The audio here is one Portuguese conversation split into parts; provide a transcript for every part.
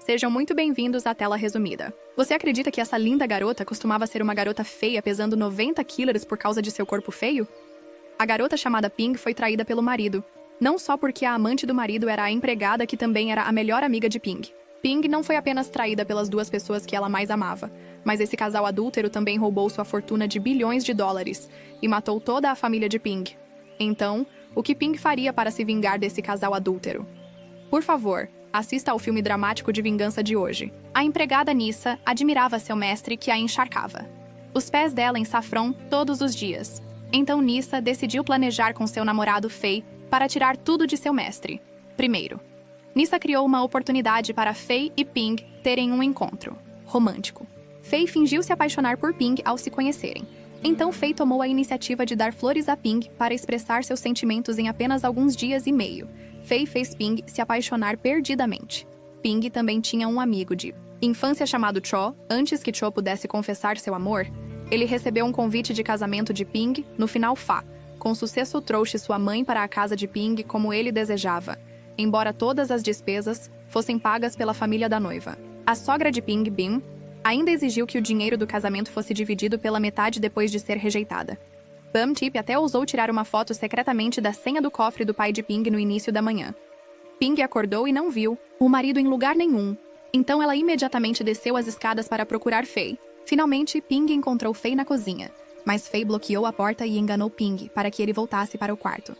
Sejam muito bem-vindos à tela resumida. Você acredita que essa linda garota costumava ser uma garota feia pesando 90 quilos por causa de seu corpo feio? A garota chamada Ping foi traída pelo marido, não só porque a amante do marido era a empregada que também era a melhor amiga de Ping. Ping não foi apenas traída pelas duas pessoas que ela mais amava, mas esse casal adúltero também roubou sua fortuna de bilhões de dólares e matou toda a família de Ping. Então, o que Ping faria para se vingar desse casal adúltero? Por favor, assista ao filme dramático de vingança de hoje. A empregada Nissa admirava seu mestre que a encharcava os pés dela em safrão todos os dias. Então Nissa decidiu planejar com seu namorado Fei para tirar tudo de seu mestre. Primeiro, Nissa criou uma oportunidade para Fei e Ping terem um encontro romântico. Fei fingiu se apaixonar por Ping ao se conhecerem. Então Fei tomou a iniciativa de dar flores a Ping para expressar seus sentimentos em apenas alguns dias e meio. Fei fez Ping se apaixonar perdidamente. Ping também tinha um amigo de infância chamado Cho. Antes que Cho pudesse confessar seu amor, ele recebeu um convite de casamento de Ping no final Fa. Com sucesso, trouxe sua mãe para a casa de Ping como ele desejava, embora todas as despesas fossem pagas pela família da noiva. A sogra de Ping, Bim, ainda exigiu que o dinheiro do casamento fosse dividido pela metade depois de ser rejeitada. Bum Tip até ousou tirar uma foto secretamente da senha do cofre do pai de Ping no início da manhã. Ping acordou e não viu o marido em lugar nenhum. Então ela imediatamente desceu as escadas para procurar Fei. Finalmente, Ping encontrou Fei na cozinha, mas Fei bloqueou a porta e enganou Ping para que ele voltasse para o quarto.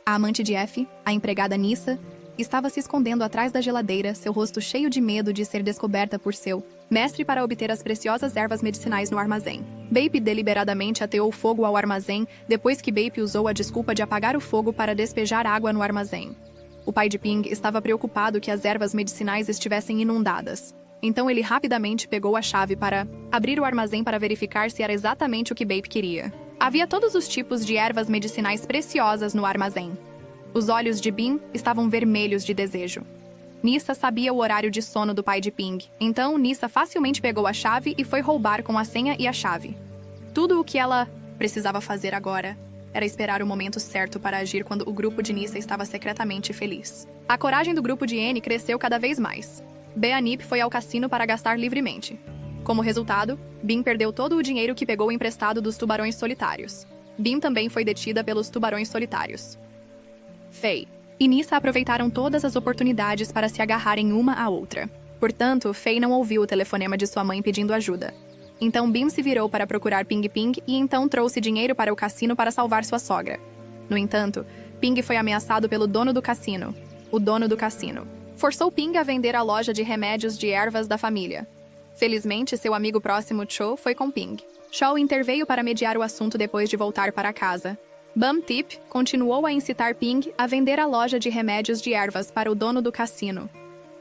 A amante de F, a empregada Nissa, estava se escondendo atrás da geladeira, seu rosto cheio de medo de ser descoberta por seu mestre para obter as preciosas ervas medicinais no armazém. Bape deliberadamente ateou fogo ao armazém depois que Bape usou a desculpa de apagar o fogo para despejar água no armazém. O pai de Ping estava preocupado que as ervas medicinais estivessem inundadas. Então ele rapidamente pegou a chave para abrir o armazém para verificar se era exatamente o que Bape queria. Havia todos os tipos de ervas medicinais preciosas no armazém. Os olhos de Bim estavam vermelhos de desejo. Nissa sabia o horário de sono do pai de Ping, então Nissa facilmente pegou a chave e foi roubar com a senha e a chave. Tudo o que ela precisava fazer agora era esperar o momento certo para agir quando o grupo de Nissa estava secretamente feliz. A coragem do grupo de N cresceu cada vez mais. Beanip foi ao cassino para gastar livremente. Como resultado, Bim perdeu todo o dinheiro que pegou emprestado dos tubarões solitários. Bim também foi detida pelos tubarões solitários. Fei e Nissa aproveitaram todas as oportunidades para se agarrarem uma à outra. Portanto, Fei não ouviu o telefonema de sua mãe pedindo ajuda. Então Bim se virou para procurar Ping Ping e então trouxe dinheiro para o cassino para salvar sua sogra. No entanto, Ping foi ameaçado pelo dono do cassino. O dono do cassino forçou Ping a vender a loja de remédios de ervas da família. Felizmente, seu amigo próximo Cho foi com Ping. Cho interveio para mediar o assunto depois de voltar para casa. Bum Tip continuou a incitar Ping a vender a loja de remédios de ervas para o dono do cassino.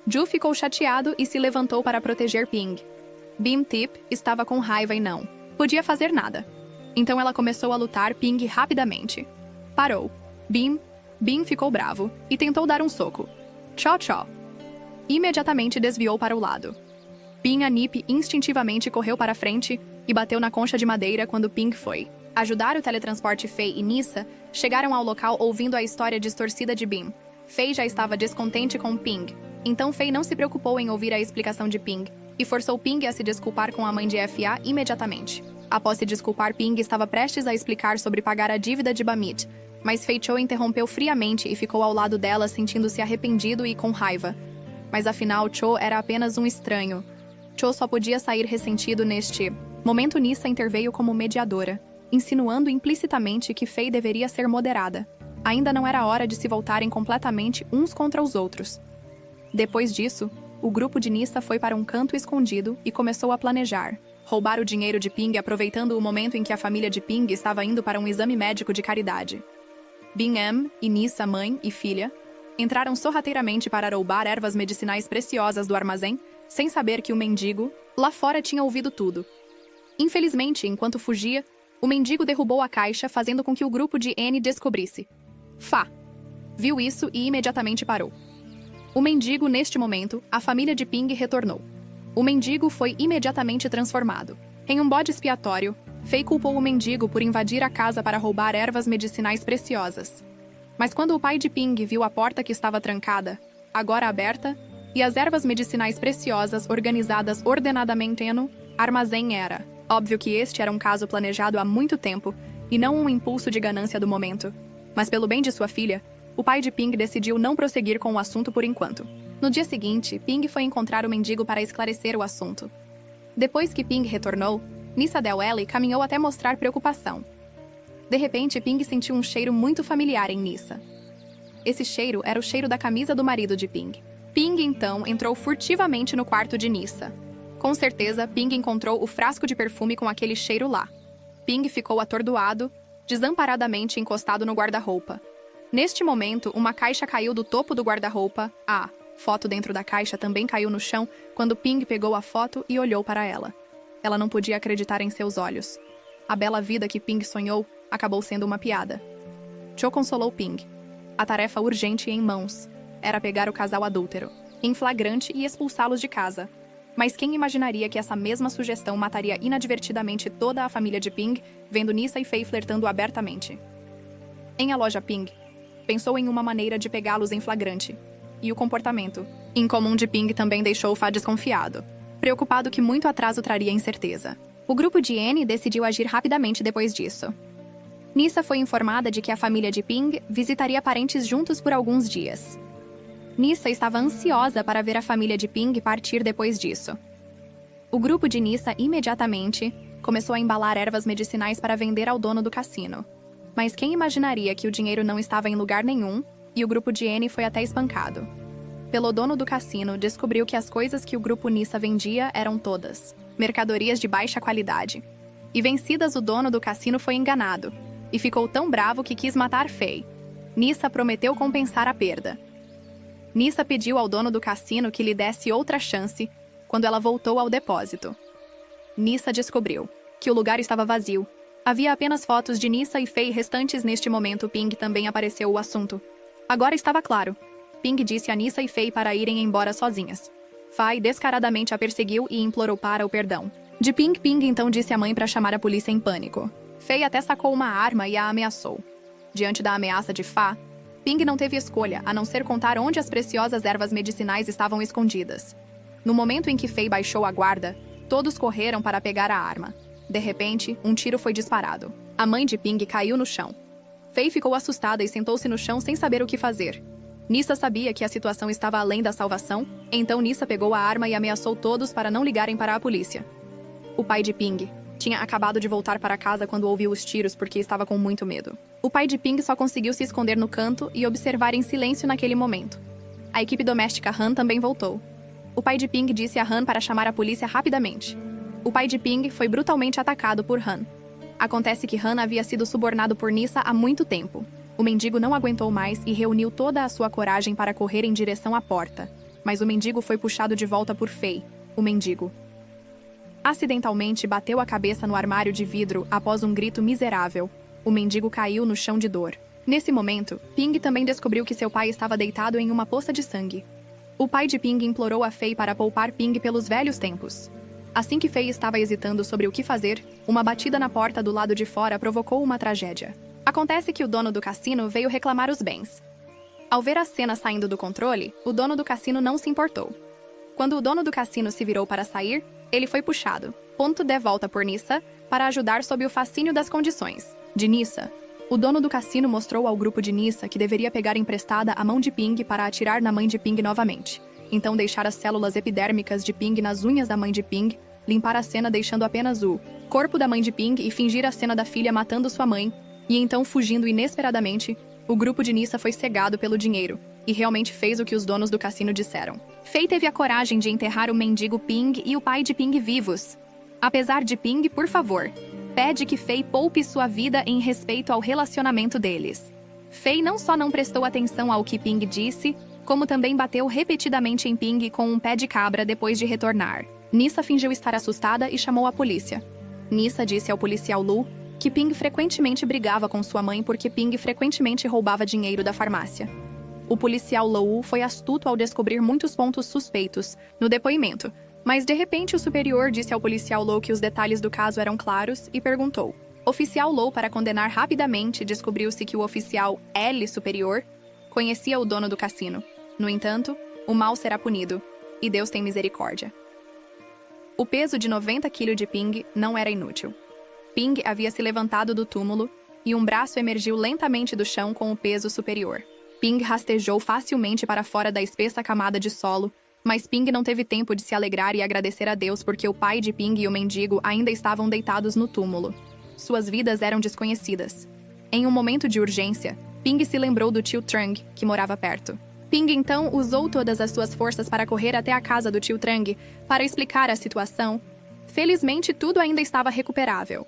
Ju ficou chateado e se levantou para proteger Ping. Bim Tip estava com raiva e não podia fazer nada. Então ela começou a lutar Ping rapidamente. Parou. Bim ficou bravo e tentou dar um soco. Cho. Imediatamente desviou para o lado. Bim Anip instintivamente correu para frente e bateu na concha de madeira quando Ping foi ajudar o teletransporte. Fei e Nissa chegaram ao local ouvindo a história distorcida de Bim. Fei já estava descontente com Ping, então Fei não se preocupou em ouvir a explicação de Ping e forçou Ping a se desculpar com a mãe de FA imediatamente. Após se desculpar, Ping estava prestes a explicar sobre pagar a dívida de Bamit, mas Fei Cho interrompeu friamente e ficou ao lado dela sentindo-se arrependido e com raiva. Mas afinal, Cho era apenas um estranho. Cho só podia sair ressentido neste momento. Nissa interveio como mediadora, insinuando implicitamente que Fei deveria ser moderada. Ainda não era hora de se voltarem completamente uns contra os outros. Depois disso, o grupo de Nissa foi para um canto escondido e começou a planejar roubar o dinheiro de Ping aproveitando o momento em que a família de Ping estava indo para um exame médico de caridade. Bim M e Nissa, mãe e filha, entraram sorrateiramente para roubar ervas medicinais preciosas do armazém, sem saber que o mendigo lá fora tinha ouvido tudo. Infelizmente, enquanto fugia, o mendigo derrubou a caixa, fazendo com que o grupo de N descobrisse. Fa viu isso e imediatamente parou. O mendigo, neste momento, a família de Ping retornou. O mendigo foi imediatamente transformado em um bode expiatório. Fei culpou o mendigo por invadir a casa para roubar ervas medicinais preciosas. Mas quando o pai de Ping viu a porta que estava trancada, agora aberta, E as ervas medicinais preciosas organizadas ordenadamente no armazém era. Óbvio que este era um caso planejado há muito tempo, e não um impulso de ganância do momento. Mas pelo bem de sua filha, o pai de Ping decidiu não prosseguir com o assunto por enquanto. No dia seguinte, Ping foi encontrar o mendigo para esclarecer o assunto. Depois que Ping retornou, Nissa Del Ellie caminhou até mostrar preocupação. De repente, Ping sentiu um cheiro muito familiar em Nissa. Esse cheiro era o cheiro da camisa do marido de Ping. Ping, então, entrou furtivamente no quarto de Nissa. Com certeza, Ping encontrou o frasco de perfume com aquele cheiro lá. Ping ficou atordoado, desamparadamente encostado no guarda-roupa. Neste momento, uma caixa caiu do topo do guarda-roupa. A foto dentro da caixa também caiu no chão quando Ping pegou a foto e olhou para ela. Ela não podia acreditar em seus olhos. A bela vida que Ping sonhou acabou sendo uma piada. Cho consolou Ping. A tarefa urgente em mãos era pegar o casal adúltero, em flagrante, e expulsá-los de casa. Mas quem imaginaria que essa mesma sugestão mataria inadvertidamente toda a família de Ping, vendo Nissa e Fei flertando abertamente? Em a loja Ping, pensou em uma maneira de pegá-los em flagrante. E o comportamento incomum de Ping também deixou Fa desconfiado, preocupado que muito atraso traria incerteza. O grupo de N decidiu agir rapidamente depois disso. Nissa foi informada de que a família de Ping visitaria parentes juntos por alguns dias. Nissa estava ansiosa para ver a família de Ping partir depois disso. O grupo de Nissa imediatamente começou a embalar ervas medicinais para vender ao dono do cassino. Mas quem imaginaria que o dinheiro não estava em lugar nenhum, e o grupo de N foi até espancado. Pelo dono do cassino, descobriu que as coisas que o grupo Nissa vendia eram todas mercadorias de baixa qualidade. E vencidas, o dono do cassino foi enganado, e ficou tão bravo que quis matar Fei. Nissa prometeu compensar a perda. Nissa pediu ao dono do cassino que lhe desse outra chance quando ela voltou ao depósito. Nissa descobriu que o lugar estava vazio. Havia apenas fotos de Nissa e Fei restantes. Neste momento, Ping também apareceu o assunto. Agora estava claro. Ping disse a Nissa e Fei para irem embora sozinhas. Fai descaradamente a perseguiu e implorou para o perdão. De Ping, Ping então disse à mãe para chamar a polícia em pânico. Fei até sacou uma arma e a ameaçou. Diante da ameaça de Fa, Ping não teve escolha, a não ser contar onde as preciosas ervas medicinais estavam escondidas. No momento em que Fei baixou a guarda, todos correram para pegar a arma. De repente, um tiro foi disparado. A mãe de Ping caiu no chão. Fei ficou assustada e sentou-se no chão sem saber o que fazer. Nissa sabia que a situação estava além da salvação, então Nissa pegou a arma e ameaçou todos para não ligarem para a polícia. O pai de Ping tinha acabado de voltar para casa quando ouviu os tiros porque estava com muito medo. O pai de Ping só conseguiu se esconder no canto e observar em silêncio naquele momento. A equipe doméstica Han também voltou. O pai de Ping disse a Han para chamar a polícia rapidamente. O pai de Ping foi brutalmente atacado por Han. Acontece que Han havia sido subornado por Nissa há muito tempo. O mendigo não aguentou mais e reuniu toda a sua coragem para correr em direção à porta. Mas o mendigo foi puxado de volta por Fei, o mendigo. Acidentalmente bateu a cabeça no armário de vidro após um grito miserável. O mendigo caiu no chão de dor. Nesse momento, Ping também descobriu que seu pai estava deitado em uma poça de sangue. O pai de Ping implorou a Fei para poupar Ping pelos velhos tempos. Assim que Fei estava hesitando sobre o que fazer, uma batida na porta do lado de fora provocou uma tragédia. Acontece que o dono do cassino veio reclamar os bens. Ao ver a cena saindo do controle, o dono do cassino não se importou. Quando o dono do cassino se virou para sair, ele foi puxado, ponto de volta por Nissa, para ajudar sob o fascínio das condições de Nissa. O dono do cassino mostrou ao grupo de Nissa que deveria pegar emprestada a mão de Ping para atirar na mãe de Ping novamente. Então deixar as células epidérmicas de Ping nas unhas da mãe de Ping, limpar a cena deixando apenas o corpo da mãe de Ping e fingir a cena da filha matando sua mãe, e então fugindo inesperadamente. O grupo de Nissa foi cegado pelo dinheiro, e realmente fez o que os donos do cassino disseram. Fei teve a coragem de enterrar o mendigo Ping e o pai de Ping vivos. Apesar de Ping, por favor, pede que Fei poupe sua vida em respeito ao relacionamento deles. Fei não só não prestou atenção ao que Ping disse, como também bateu repetidamente em Ping com um pé de cabra depois de retornar. Nissa fingiu estar assustada e chamou a polícia. Nissa disse ao policial Lu que Ping frequentemente brigava com sua mãe porque Ping frequentemente roubava dinheiro da farmácia. O policial Lou foi astuto ao descobrir muitos pontos suspeitos no depoimento, mas de repente o superior disse ao policial Lou que os detalhes do caso eram claros e perguntou. Oficial Lou, para condenar rapidamente, descobriu-se que o oficial L superior conhecia o dono do cassino. No entanto, O mal será punido, e Deus tem misericórdia. O peso de 90 kg de Ping não era inútil. Ping havia se levantado do túmulo e um braço emergiu lentamente do chão com o peso superior. Ping rastejou facilmente para fora da espessa camada de solo, mas Ping não teve tempo de se alegrar e agradecer a Deus porque o pai de Ping e o mendigo ainda estavam deitados no túmulo. Suas vidas eram desconhecidas. Em um momento de urgência, Ping se lembrou do tio Trung, que morava perto. Ping então usou todas as suas forças para correr até a casa do tio Trung para explicar a situação. Felizmente, tudo ainda estava recuperável.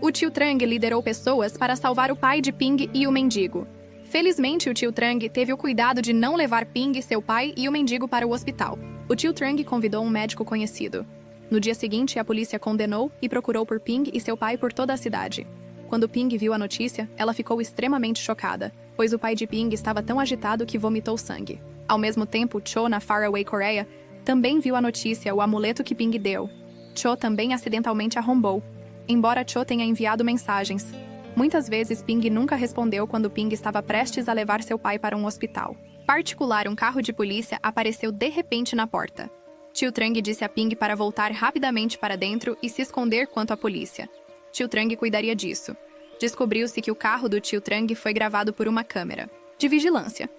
O tio Trung liderou pessoas para salvar o pai de Ping e o mendigo. Felizmente, o tio Trung teve o cuidado de não levar Ping, seu pai e o mendigo para o hospital. O tio Trung convidou um médico conhecido. No dia seguinte, a polícia condenou e procurou por Ping e seu pai por toda a cidade. Quando Ping viu a notícia, ela ficou extremamente chocada, pois o pai de Ping estava tão agitado que vomitou sangue. Ao mesmo tempo, Cho, na Faraway Coreia, também viu a notícia, o amuleto que Ping deu. Cho também acidentalmente arrombou, embora Cho tenha enviado mensagens. Muitas vezes, Ping nunca respondeu quando Ping estava prestes a levar seu pai para um hospital. Particular, um carro de polícia apareceu de repente na porta. Tio Trung disse a Ping para voltar rapidamente para dentro e se esconder quanto à polícia. Tio Trung cuidaria disso. Descobriu-se que o carro do tio Trung foi gravado por uma câmera de vigilância.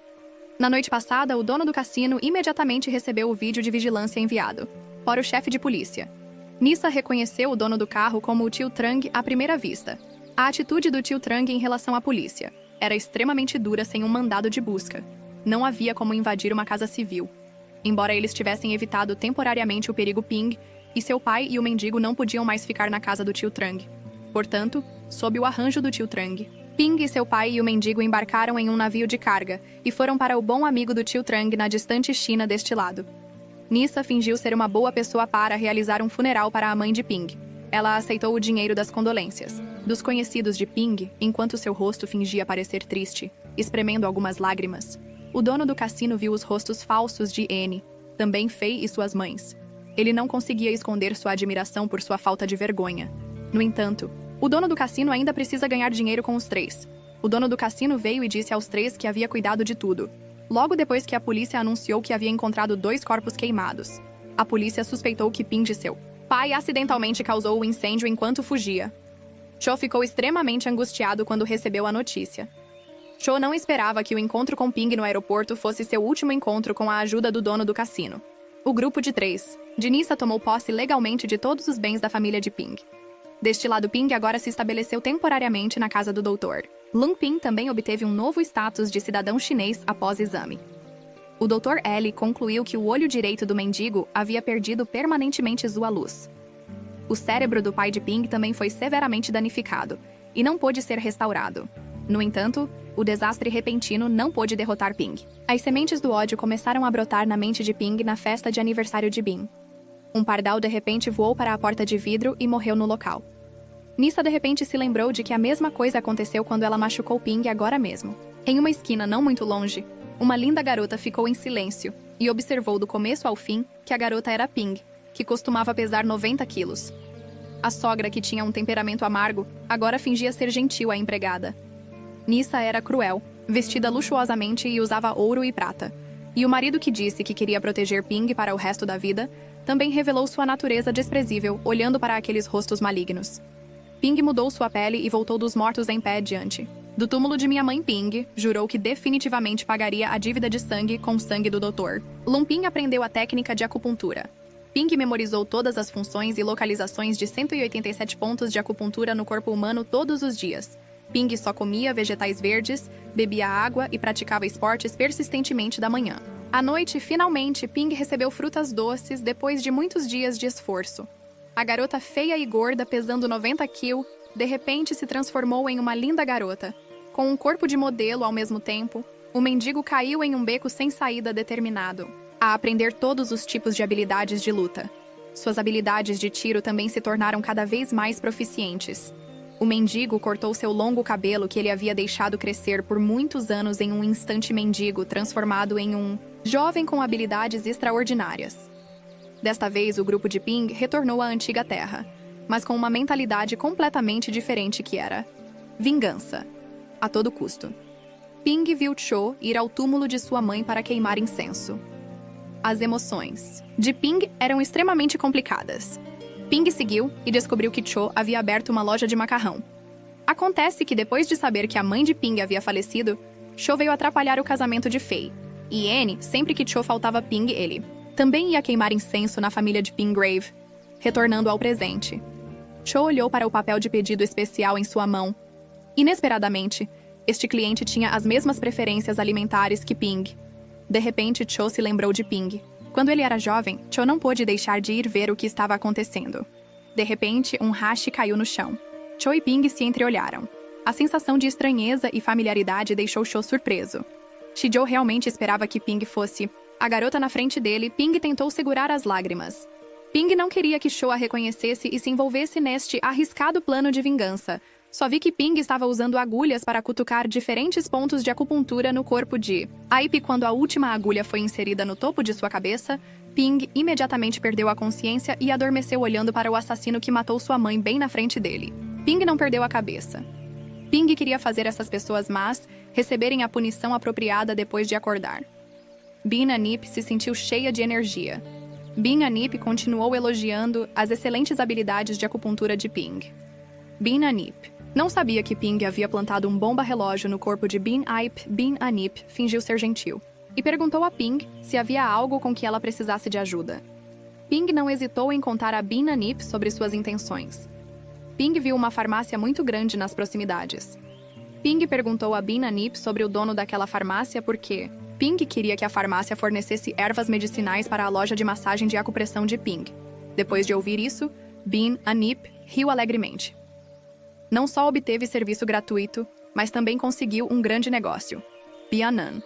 Na noite passada, o dono do cassino imediatamente recebeu o vídeo de vigilância enviado para o chefe de polícia. Nissa reconheceu o dono do carro como o tio Trung à primeira vista. A atitude do tio Trung em relação à polícia era extremamente dura sem um mandado de busca. Não havia como invadir uma casa civil. Embora eles tivessem evitado temporariamente o perigo Ping, e seu pai e o mendigo não podiam mais ficar na casa do tio Trung. Portanto, sob o arranjo do tio Trung, Ping e seu pai e o mendigo embarcaram em um navio de carga e foram para o bom amigo do tio Trung na distante China deste lado. Nissa fingiu ser uma boa pessoa para realizar um funeral para a mãe de Ping. Ela aceitou o dinheiro das condolências dos conhecidos de Ping, enquanto seu rosto fingia parecer triste, espremendo algumas lágrimas. O dono do cassino viu os rostos falsos de Anne, também Fei e suas mães. Ele não conseguia esconder sua admiração por sua falta de vergonha. No entanto, o dono do cassino ainda precisa ganhar dinheiro com os três. O dono do cassino veio e disse aos três que havia cuidado de tudo. Logo depois que a polícia anunciou que havia encontrado 2 corpos queimados. A polícia suspeitou que Ping e seu pai acidentalmente causou o incêndio enquanto fugia. Cho ficou extremamente angustiado quando recebeu a notícia. Cho não esperava que o encontro com Ping no aeroporto fosse seu último encontro com a ajuda do dono do cassino. O grupo de 3, de Nissa, tomou posse legalmente de todos os bens da família de Ping. Deste lado, Ping agora se estabeleceu temporariamente na casa do doutor. Lung Ping também obteve um novo status de cidadão chinês após exame. O Dr. L concluiu que o olho direito do mendigo havia perdido permanentemente sua luz. O cérebro do pai de Ping também foi severamente danificado e não pôde ser restaurado. No entanto, o desastre repentino não pôde derrotar Ping. As sementes do ódio começaram a brotar na mente de Ping na festa de aniversário de Bin. Um pardal de repente voou para a porta de vidro e morreu no local. Nissa de repente se lembrou de que a mesma coisa aconteceu quando ela machucou Ping agora mesmo. Em uma esquina não muito longe, uma linda garota ficou em silêncio e observou do começo ao fim que a garota era Ping, que costumava pesar 90 quilos. A sogra, que tinha um temperamento amargo, agora fingia ser gentil à empregada. Nissa era cruel, vestida luxuosamente e usava ouro e prata. E o marido, que disse que queria proteger Ping para o resto da vida, também revelou sua natureza desprezível, olhando para aqueles rostos malignos. Ping mudou sua pele e voltou dos mortos em pé diante do túmulo de minha mãe. Ping jurou que definitivamente pagaria a dívida de sangue com o sangue do doutor. Lung Ping aprendeu a técnica de acupuntura. Ping memorizou todas as funções e localizações de 187 pontos de acupuntura no corpo humano todos os dias. Ping só comia vegetais verdes, bebia água e praticava esportes persistentemente da manhã. À noite, finalmente, Ping recebeu frutas doces depois de muitos dias de esforço. A garota feia e gorda, pesando 90 kg, de repente se transformou em uma linda garota. Com um corpo de modelo ao mesmo tempo, o mendigo caiu em um beco sem saída, determinado a aprender todos os tipos de habilidades de luta. Suas habilidades de tiro também se tornaram cada vez mais proficientes. O mendigo cortou seu longo cabelo que ele havia deixado crescer por muitos anos em um instante, mendigo transformado em um jovem com habilidades extraordinárias. Desta vez, o grupo de Ping retornou à antiga terra, mas com uma mentalidade completamente diferente, que era vingança, a todo custo. Ping viu Cho ir ao túmulo de sua mãe para queimar incenso. as emoções de Ping eram extremamente complicadas. Ping seguiu e descobriu que Cho havia aberto uma loja de macarrão. Acontece que depois de saber que a mãe de Ping havia falecido, Cho veio atrapalhar o casamento de Fei. E Anne, sempre que Cho faltava Ping, ele também ia queimar incenso na família de Pingrave, retornando ao presente. Cho olhou para o papel de pedido especial em sua mão. Inesperadamente, este cliente tinha as mesmas preferências alimentares que Ping. De repente, Cho se lembrou de Ping. Quando ele era jovem, Cho não pôde deixar de ir ver o que estava acontecendo. De repente, um hashi caiu no chão. Cho e Ping se entreolharam. A sensação de estranheza e familiaridade deixou Cho surpreso. Shijo realmente esperava que Ping fosse a garota na frente dele. Ping tentou segurar as lágrimas. Ping não queria que Cho a reconhecesse e se envolvesse neste arriscado plano de vingança. Só vi que Ping estava usando agulhas para cutucar diferentes pontos de acupuntura no corpo de Aip. Quando a última agulha foi inserida no topo de sua cabeça, Ping imediatamente perdeu a consciência e adormeceu olhando para o assassino que matou sua mãe bem na frente dele. Ping não perdeu a cabeça. Ping queria fazer essas pessoas más receberem a punição apropriada depois de acordar. Bin Anip se sentiu cheia de energia. Bin Anip continuou elogiando as excelentes habilidades de acupuntura de Ping. Bin Anip não sabia que Ping havia plantado um bomba-relógio no corpo de Bin Aip. Bin Anip fingiu ser gentil e perguntou a Ping se havia algo com que ela precisasse de ajuda. Ping não hesitou em contar a Bin Anip sobre suas intenções. Ping viu uma farmácia muito grande nas proximidades. Ping perguntou a Bin Anip sobre o dono daquela farmácia porque Ping queria que a farmácia fornecesse ervas medicinais para a loja de massagem de acupressão de Ping. Depois de ouvir isso, Bin Anip riu alegremente. Não só obteve serviço gratuito, mas também conseguiu um grande negócio. Bianan.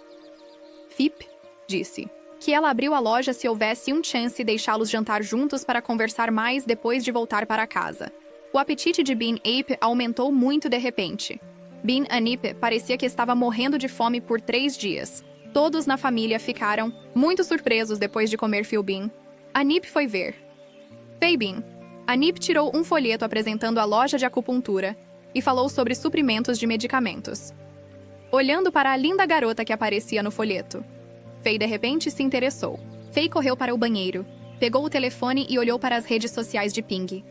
Fip disse que ela abriu a loja se houvesse um chance deixá-los jantar juntos para conversar mais depois de voltar para casa. O apetite de Bin Ape aumentou muito de repente. Bin Anip parecia que estava morrendo de fome por 3 dias. Todos na família ficaram muito surpresos depois de comer Philbin. Anip foi ver Feibin. Anip tirou um folheto apresentando a loja de acupuntura e falou sobre suprimentos de medicamentos. Olhando para a linda garota que aparecia no folheto, Fei de repente se interessou. Fei correu para o banheiro, pegou o telefone e olhou para as redes sociais de Ping.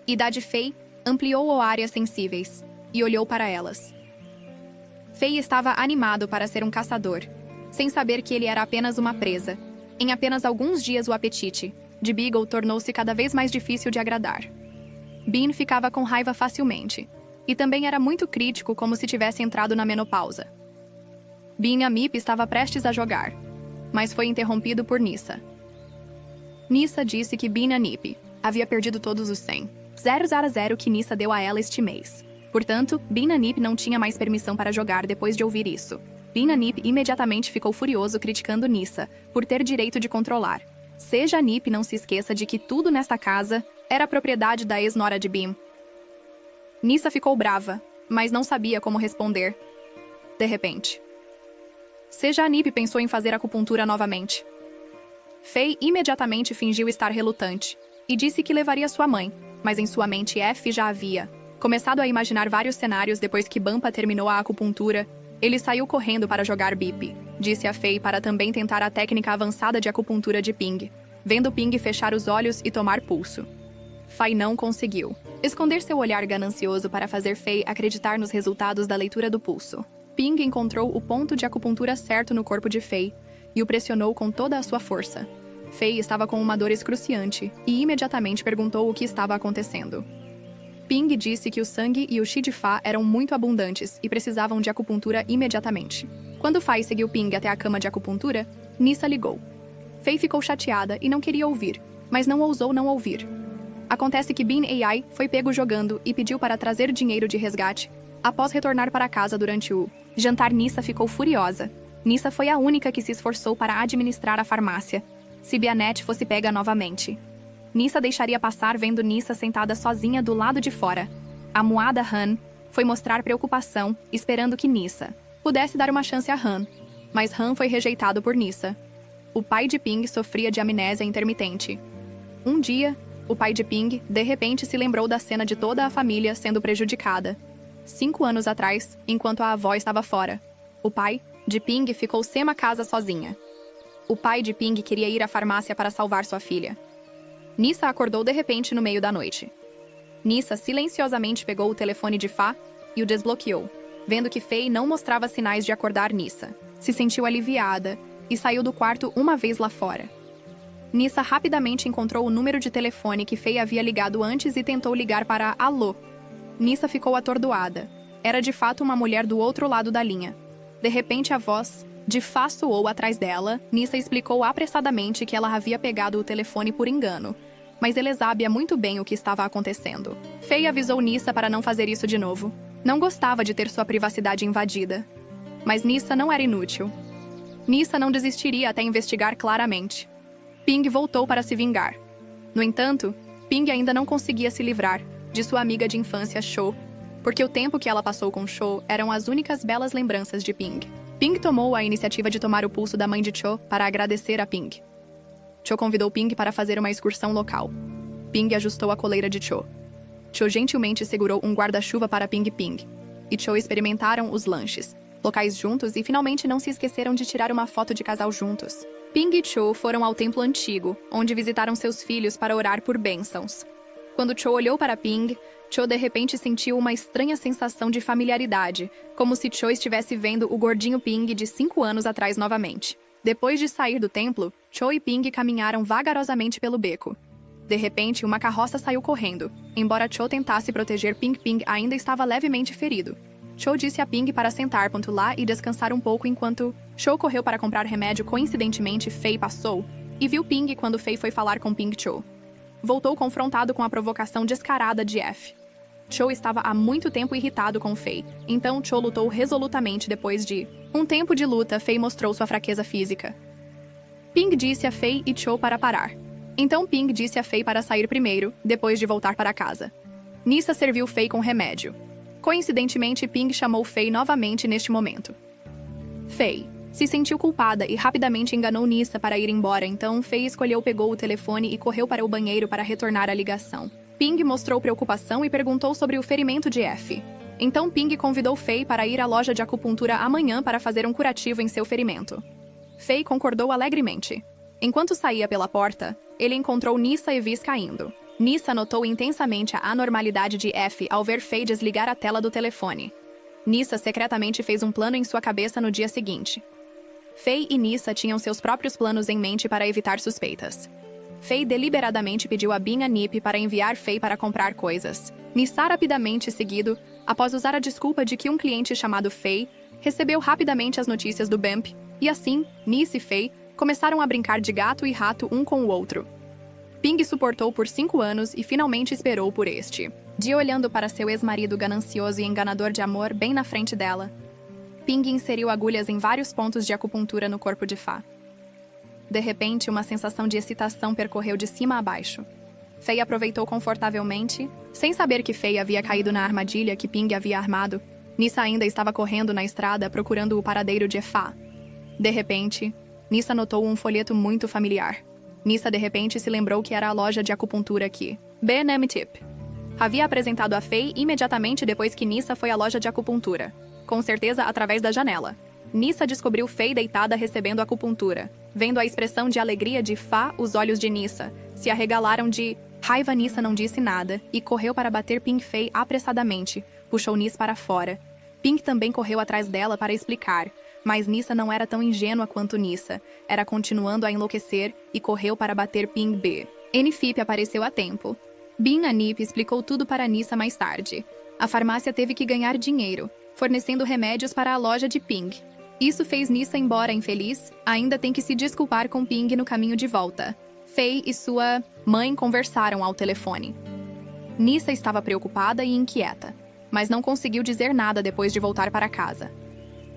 Idade Fei ampliou a áreas sensíveis e olhou para elas. Fei estava animado para ser um caçador, sem saber que ele era apenas uma presa. Em apenas alguns dias o apetite de Beagle tornou-se cada vez mais difícil de agradar. Bin ficava com raiva facilmente, e também era muito crítico, como se tivesse entrado na menopausa. Bin Amip estava prestes a jogar, mas foi interrompido por Nissa. Nissa disse que Bin Anip havia perdido todos os 100,000 que Nissa deu a ela este mês. Portanto, Bin Anip não tinha mais permissão para jogar depois de ouvir isso. Bin Anip imediatamente ficou furioso, criticando Nissa por ter direito de controlar. Seja Anip, não se esqueça de que tudo nesta casa era propriedade da ex-nora de Bin. Nissa ficou brava, mas não sabia como responder. De repente, Seja Anip pensou em fazer acupuntura novamente. Fei imediatamente fingiu estar relutante e disse que levaria sua mãe, mas em sua mente F já havia começado a imaginar vários cenários depois que Bampa terminou a acupuntura. Ele saiu correndo para jogar Bip, disse a Fei para também tentar a técnica avançada de acupuntura de Ping, vendo Ping fechar os olhos e tomar pulso. Fei não conseguiu esconder seu olhar ganancioso para fazer Fei acreditar nos resultados da leitura do pulso. Ping encontrou o ponto de acupuntura certo no corpo de Fei e o pressionou com toda a sua força. Fei estava com uma dor excruciante e imediatamente perguntou o que estava acontecendo. Ping disse que o sangue e o Chi de Fa eram muito abundantes e precisavam de acupuntura imediatamente. Quando Fei seguiu Ping até a cama de acupuntura, Nissa ligou. Fei ficou chateada e não queria ouvir, mas não ousou não ouvir. Acontece que Bin Ai foi pego jogando e pediu para trazer dinheiro de resgate. Após retornar para casa durante o jantar, Nissa ficou furiosa. Nissa foi a única que se esforçou para administrar a farmácia. Se Bianette fosse pega novamente, Nissa deixaria passar, vendo Nissa sentada sozinha do lado de fora. A muada Han foi mostrar preocupação, esperando que Nissa pudesse dar uma chance a Han, mas Han foi rejeitado por Nissa. O pai de Ping sofria de amnésia intermitente. Um dia, o pai de Ping, de repente, se lembrou da cena de toda a família sendo prejudicada. 5 anos atrás, enquanto a avó estava fora, o pai de Ping ficou sem uma casa sozinha. O pai de Ping queria ir à farmácia para salvar sua filha. Nissa acordou de repente no meio da noite. Nissa silenciosamente pegou o telefone de Fa e o desbloqueou, vendo que Fei não mostrava sinais de acordar Nissa. Se sentiu aliviada e saiu do quarto uma vez lá fora. Nissa rapidamente encontrou o número de telefone que Fei havia ligado antes e tentou ligar para Alô. Nissa ficou atordoada. Era de fato uma mulher do outro lado da linha. De repente a voz de Fa soou atrás dela. Nissa explicou apressadamente que ela havia pegado o telefone por engano, mas ele sabia muito bem o que estava acontecendo. Fei avisou Nissa para não fazer isso de novo. Não gostava de ter sua privacidade invadida. Mas Nissa não era inútil. Nissa não desistiria até investigar claramente. Ping voltou para se vingar. No entanto, Ping ainda não conseguia se livrar de sua amiga de infância, Cho, porque o tempo que ela passou com Cho eram as únicas belas lembranças de Ping. Ping tomou a iniciativa de tomar o pulso da mãe de Cho para agradecer a Ping. Cho convidou Ping para fazer uma excursão local. Ping ajustou a coleira de Cho. Cho gentilmente segurou um guarda-chuva para Ping e Ping, e Cho experimentaram os lanches, locais juntos e finalmente não se esqueceram de tirar uma foto de casal juntos. Ping e Cho foram ao templo antigo, onde visitaram seus filhos para orar por bênçãos. Quando Cho olhou para Ping, Cho de repente sentiu uma estranha sensação de familiaridade, como se Cho estivesse vendo o gordinho Ping de 5 anos atrás novamente. Depois de sair do templo, Cho e Ping caminharam vagarosamente pelo beco. De repente, uma carroça saiu correndo. Embora Cho tentasse proteger Ping, Ping ainda estava levemente ferido. Cho disse a Ping para sentar lá e descansar um pouco enquanto Cho correu para comprar remédio. Coincidentemente, Fei passou e viu Ping quando Fei foi falar com Ping Cho. Voltou confrontado com a provocação descarada de F. Cho estava há muito tempo irritado com Fei, então Cho lutou resolutamente. Depois de um tempo de luta, Fei mostrou sua fraqueza física. Ping disse a Fei e Cho para parar. Então Ping disse a Fei para sair primeiro, depois de voltar para casa. Nissa serviu Fei com remédio. Coincidentemente, Ping chamou Fei novamente neste momento. Fei se sentiu culpada e rapidamente enganou Nissa para ir embora, então Fei pegou o telefone e correu para o banheiro para retornar a ligação. Ping mostrou preocupação e perguntou sobre o ferimento de F. Então Ping convidou Fei para ir à loja de acupuntura amanhã para fazer um curativo em seu ferimento. Fei concordou alegremente. Enquanto saía pela porta, ele encontrou Nissa e Viz caindo. Nissa notou intensamente a anormalidade de F ao ver Fei desligar a tela do telefone. Nissa secretamente fez um plano em sua cabeça no dia seguinte. Fei e Nissa tinham seus próprios planos em mente para evitar suspeitas. Fei deliberadamente pediu a Bin a Nip para enviar Fei para comprar coisas. Nissa rapidamente seguido, após usar a desculpa de que um cliente chamado Fei recebeu rapidamente as notícias do Bump, e assim, Nissa e Fei começaram a brincar de gato e rato um com o outro. Ping suportou por 5 anos e finalmente esperou por este dia olhando para seu ex-marido ganancioso e enganador de amor bem na frente dela. Ping inseriu agulhas em vários pontos de acupuntura no corpo de Fa. De repente, uma sensação de excitação percorreu de cima a baixo. Fei aproveitou confortavelmente, sem saber que Fei havia caído na armadilha que Ping havia armado. Nissa ainda estava correndo na estrada procurando o paradeiro de Fa. De repente, Nissa notou um folheto muito familiar. Nissa de repente se lembrou que era a loja de acupuntura que B&M Tip havia apresentado a Fei imediatamente depois que Nissa foi à loja de acupuntura. Com certeza através da janela. Nissa descobriu Fei deitada recebendo acupuntura. Vendo a expressão de alegria de Fa, os olhos de Nissa se arregalaram de raiva. Nissa não disse nada e correu para bater Ping. Fei apressadamente puxou Nissa para fora. Ping também correu atrás dela para explicar, mas Nissa não era tão ingênua quanto Nissa. Era continuando a enlouquecer e correu para bater Ping. B. Nfip apareceu a tempo. Bin Anip explicou tudo para Nissa mais tarde. A farmácia teve que ganhar dinheiro, fornecendo remédios para a loja de Ping. Isso fez Nissa, embora infeliz, ainda tem que se desculpar com Ping no caminho de volta. Fei e sua mãe conversaram ao telefone. Nissa estava preocupada e inquieta, mas não conseguiu dizer nada depois de voltar para casa.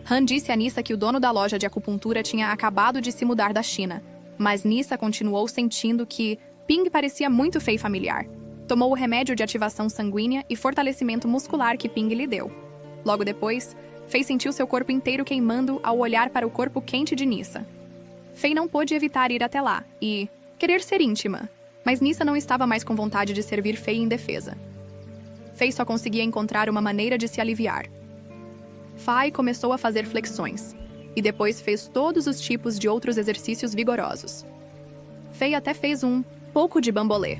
Han disse a Nissa que o dono da loja de acupuntura tinha acabado de se mudar da China, mas Nissa continuou sentindo que Ping parecia muito feio e familiar. Tomou o remédio de ativação sanguínea e fortalecimento muscular que Ping lhe deu. Logo depois, Fei sentiu seu corpo inteiro queimando ao olhar para o corpo quente de Nissa. Fei não pôde evitar ir até lá e querer ser íntima, mas Nissa não estava mais com vontade de servir Fei em defesa. Fei só conseguia encontrar uma maneira de se aliviar. Fai começou a fazer flexões. e depois fez todos os tipos de outros exercícios vigorosos. Fei até fez um pouco de bambolê.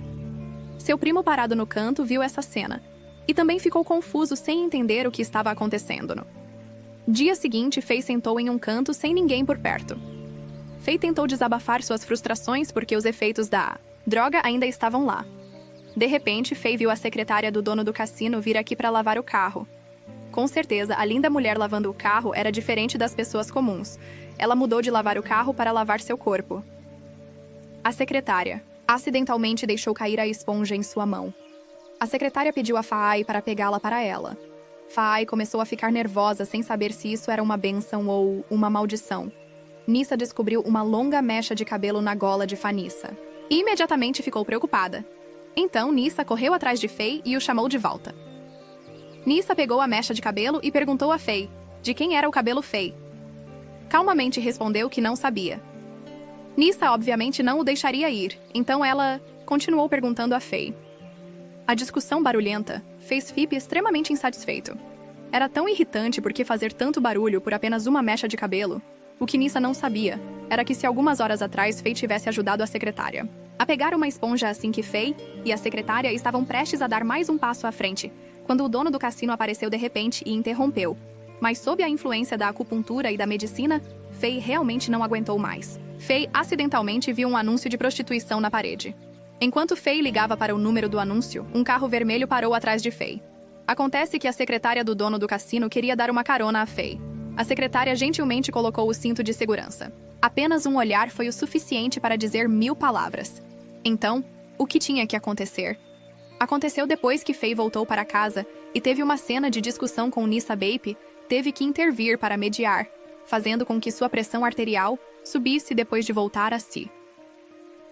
Seu primo parado no canto viu essa cena e também ficou confuso sem entender o que estava acontecendo. Dia seguinte, Fei sentou em um canto sem ninguém por perto. Fei tentou desabafar suas frustrações porque os efeitos da droga ainda estavam lá. De repente, Fei viu a secretária do dono do cassino vir aqui para lavar o carro. Com certeza, a linda mulher lavando o carro era diferente das pessoas comuns. Ela mudou de lavar o carro para lavar seu corpo. A secretária acidentalmente deixou cair a esponja em sua mão. A secretária pediu a Faai para pegá-la para ela. Faai começou a ficar nervosa sem saber se isso era uma bênção ou uma maldição. Nissa descobriu uma longa mecha de cabelo na gola de Fanissa e imediatamente ficou preocupada. Então, Nissa correu atrás de Fei e o chamou de volta. Nissa pegou a mecha de cabelo e perguntou a Fei de quem era o cabelo Fei. Calmamente respondeu que não sabia. Nissa obviamente não o deixaria ir, então ela continuou perguntando a Fei. A discussão barulhenta fez Fipe extremamente insatisfeito. Era tão irritante porque fazer tanto barulho por apenas uma mecha de cabelo. O que Nissa não sabia era que se algumas horas atrás Fei tivesse ajudado a secretária a pegar uma esponja assim que Fei e a secretária estavam prestes a dar mais um passo à frente, quando o dono do cassino apareceu de repente e interrompeu. Mas sob a influência da acupuntura e da medicina, Fei realmente não aguentou mais. Fei acidentalmente viu um anúncio de prostituição na parede. Enquanto Fei ligava para o número do anúncio, um carro vermelho parou atrás de Fei. Acontece que a secretária do dono do cassino queria dar uma carona a Fei. A secretária gentilmente colocou o cinto de segurança. Apenas um olhar foi o suficiente para dizer 1000 palavras. Então, o que tinha que acontecer? Aconteceu depois que Fei voltou para casa e teve uma cena de discussão com Nissa Bape, teve que intervir para mediar, fazendo com que sua pressão arterial subisse depois de voltar a si.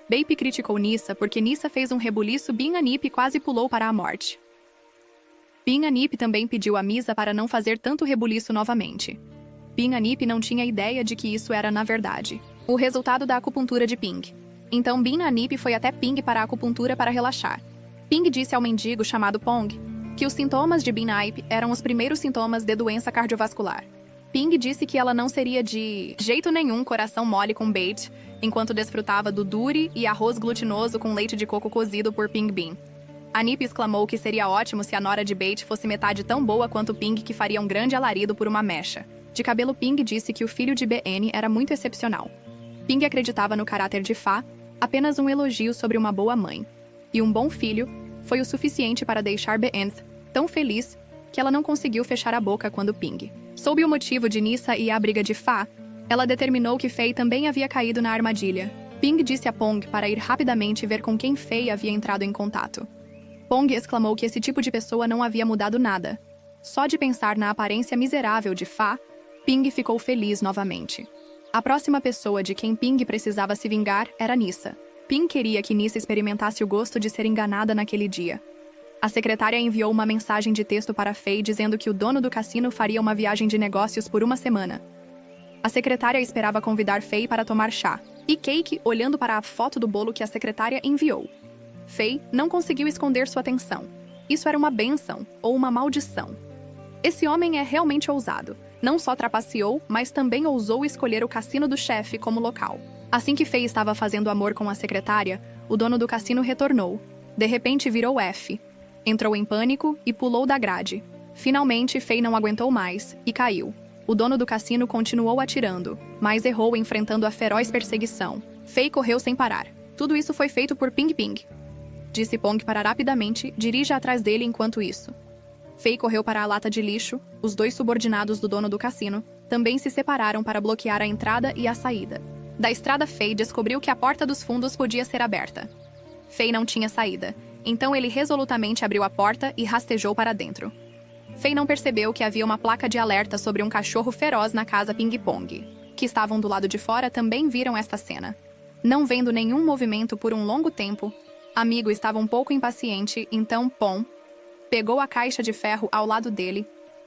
Bape criticou Nissa porque Nissa fez um rebuliço. Binanip quase pulou para a morte. Binanip também pediu a Misa para não fazer tanto rebuliço novamente. Binanip não tinha ideia de que isso era na verdade o resultado da acupuntura de Ping. Então Binanip foi até Ping para a acupuntura para relaxar. Ping disse ao mendigo chamado Pong que os sintomas de Binanip eram os primeiros sintomas de doença cardiovascular. Ping disse que ela não seria de jeito nenhum coração mole com bait, enquanto desfrutava do duri e arroz glutinoso com leite de coco cozido por Ping Bin. A Nip exclamou que seria ótimo se a nora de bait fosse metade tão boa quanto Ping, que faria um grande alarido por uma mecha. De cabelo, Ping disse que o filho de BN era muito excepcional. Ping acreditava no caráter de Fa, apenas um elogio sobre uma boa mãe. E um bom filho foi o suficiente para deixar BN tão feliz que ela não conseguiu fechar a boca quando Ping soube o motivo de Nissa e a briga de Fa. Ela determinou que Fei também havia caído na armadilha. Ping disse a Pong para ir rapidamente ver com quem Fei havia entrado em contato. Pong exclamou que esse tipo de pessoa não havia mudado nada. Só de pensar na aparência miserável de Fa, Ping ficou feliz novamente. A próxima pessoa de quem Ping precisava se vingar era Nissa. Ping queria que Nissa experimentasse o gosto de ser enganada naquele dia. A secretária enviou uma mensagem de texto para Fei dizendo que o dono do cassino faria uma viagem de negócios por uma semana. A secretária esperava convidar Fei para tomar chá, e Cake olhando para a foto do bolo que a secretária enviou. Fei não conseguiu esconder sua atenção. Isso era uma bênção ou uma maldição. Esse homem é realmente ousado. Não só trapaceou, mas também ousou escolher o cassino do chefe como local. Assim que Fei estava fazendo amor com a secretária, o dono do cassino retornou. De repente virou F. Entrou em pânico e pulou da grade. Finalmente, Fei não aguentou mais e caiu. O dono do cassino continuou atirando, mas errou enfrentando a feroz perseguição. Fei correu sem parar. Tudo isso foi feito por Ping Ping. Disse Pong para rapidamente, dirija atrás dele enquanto isso. Fei correu para a lata de lixo. Os dois subordinados do dono do cassino também se separaram para bloquear a entrada e a saída. Da estrada, Fei descobriu que a porta dos fundos podia ser aberta. Fei não tinha saída, então ele resolutamente abriu a porta e rastejou para dentro. Fei não percebeu que havia uma placa de alerta sobre um cachorro feroz na casa Ping Pong. Que estavam do lado de fora também viram esta cena. Não vendo nenhum movimento por um longo tempo, Amigo estava um pouco impaciente, então Pom pegou a caixa de ferro ao lado dele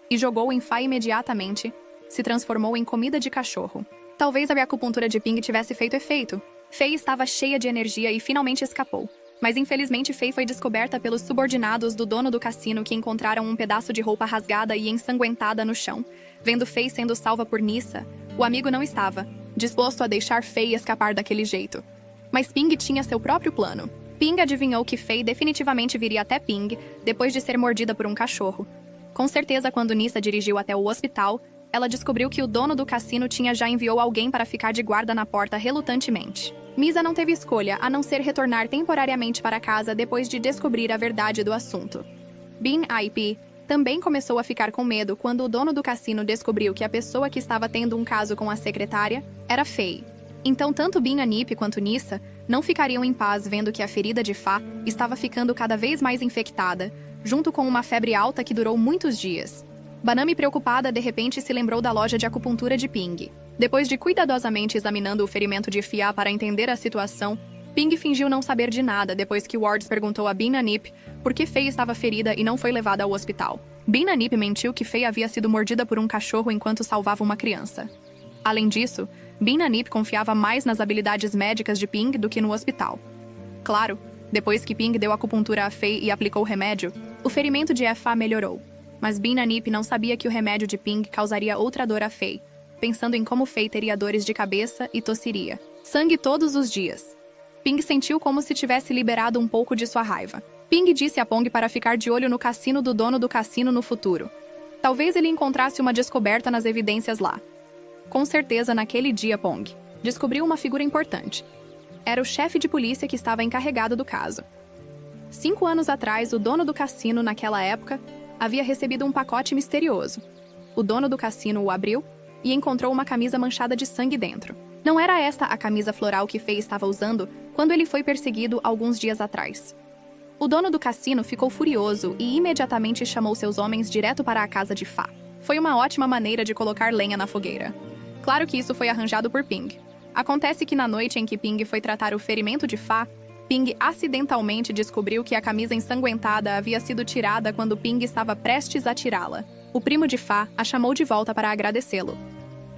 e jogou em Fa imediatamente. Se transformou em comida de cachorro. Talvez a acupuntura de Ping tivesse feito efeito. Fei estava cheia de energia e finalmente escapou. Mas infelizmente Fei foi descoberta pelos subordinados do dono do cassino, que encontraram um pedaço de roupa rasgada e ensanguentada no chão. Vendo Fei sendo salva por Nissa, O amigo não estava disposto a deixar Faye escapar daquele jeito. Mas Ping tinha seu próprio plano. Ping adivinhou que Faye definitivamente viria até Ping depois de ser mordida por um cachorro. Com certeza, quando Nyssa dirigiu até o hospital, ela descobriu que o dono do cassino já enviou alguém para ficar de guarda na porta relutantemente. Nyssa não teve escolha a não ser retornar temporariamente para casa depois de descobrir a verdade do assunto. Bin IP também começou a ficar com medo quando o dono do cassino descobriu que a pessoa que estava tendo um caso com a secretária era Faye. Então, tanto Bin Anip quanto Nyssa não ficariam em paz vendo que a ferida de Fa estava ficando cada vez mais infectada, junto com uma febre alta que durou muitos dias. Banami, preocupada, de repente se lembrou da loja de acupuntura de Ping. Depois de cuidadosamente examinando o ferimento de Fia para entender a situação, Ping fingiu não saber de nada depois que Wards perguntou a Bin Anip por que Faye estava ferida e não foi levada ao hospital. Bin Anip mentiu que Faye havia sido mordida por um cachorro enquanto salvava uma criança. Além disso, Bin Anip confiava mais nas habilidades médicas de Ping do que no hospital. Claro, depois que Ping deu acupuntura a Faye e aplicou o remédio, o ferimento de Fa melhorou. Mas Bin Anip não sabia que o remédio de Ping causaria outra dor a Faye, pensando em como Faye teria dores de cabeça e tossiria sangue todos os dias. Ping sentiu como se tivesse liberado um pouco de sua raiva. Ping disse a Pong para ficar de olho no cassino do dono do cassino no futuro. Talvez ele encontrasse uma descoberta nas evidências lá. Com certeza, naquele dia, Pong descobriu uma figura importante. Era o chefe de polícia que estava encarregado do caso. 5 anos atrás, o dono do cassino, naquela época, havia recebido um pacote misterioso. O dono do cassino o abriu e encontrou uma camisa manchada de sangue dentro. Não era esta a camisa floral que Faye estava usando quando ele foi perseguido alguns dias atrás. O dono do cassino ficou furioso e imediatamente chamou seus homens direto para a casa de Fa. Foi uma ótima maneira de colocar lenha na fogueira. Claro que isso foi arranjado por Ping. Acontece que na noite em que Ping foi tratar o ferimento de Fa, Ping acidentalmente descobriu que a camisa ensanguentada havia sido tirada quando Ping estava prestes a tirá-la. O primo de Fa a chamou de volta para agradecê-lo.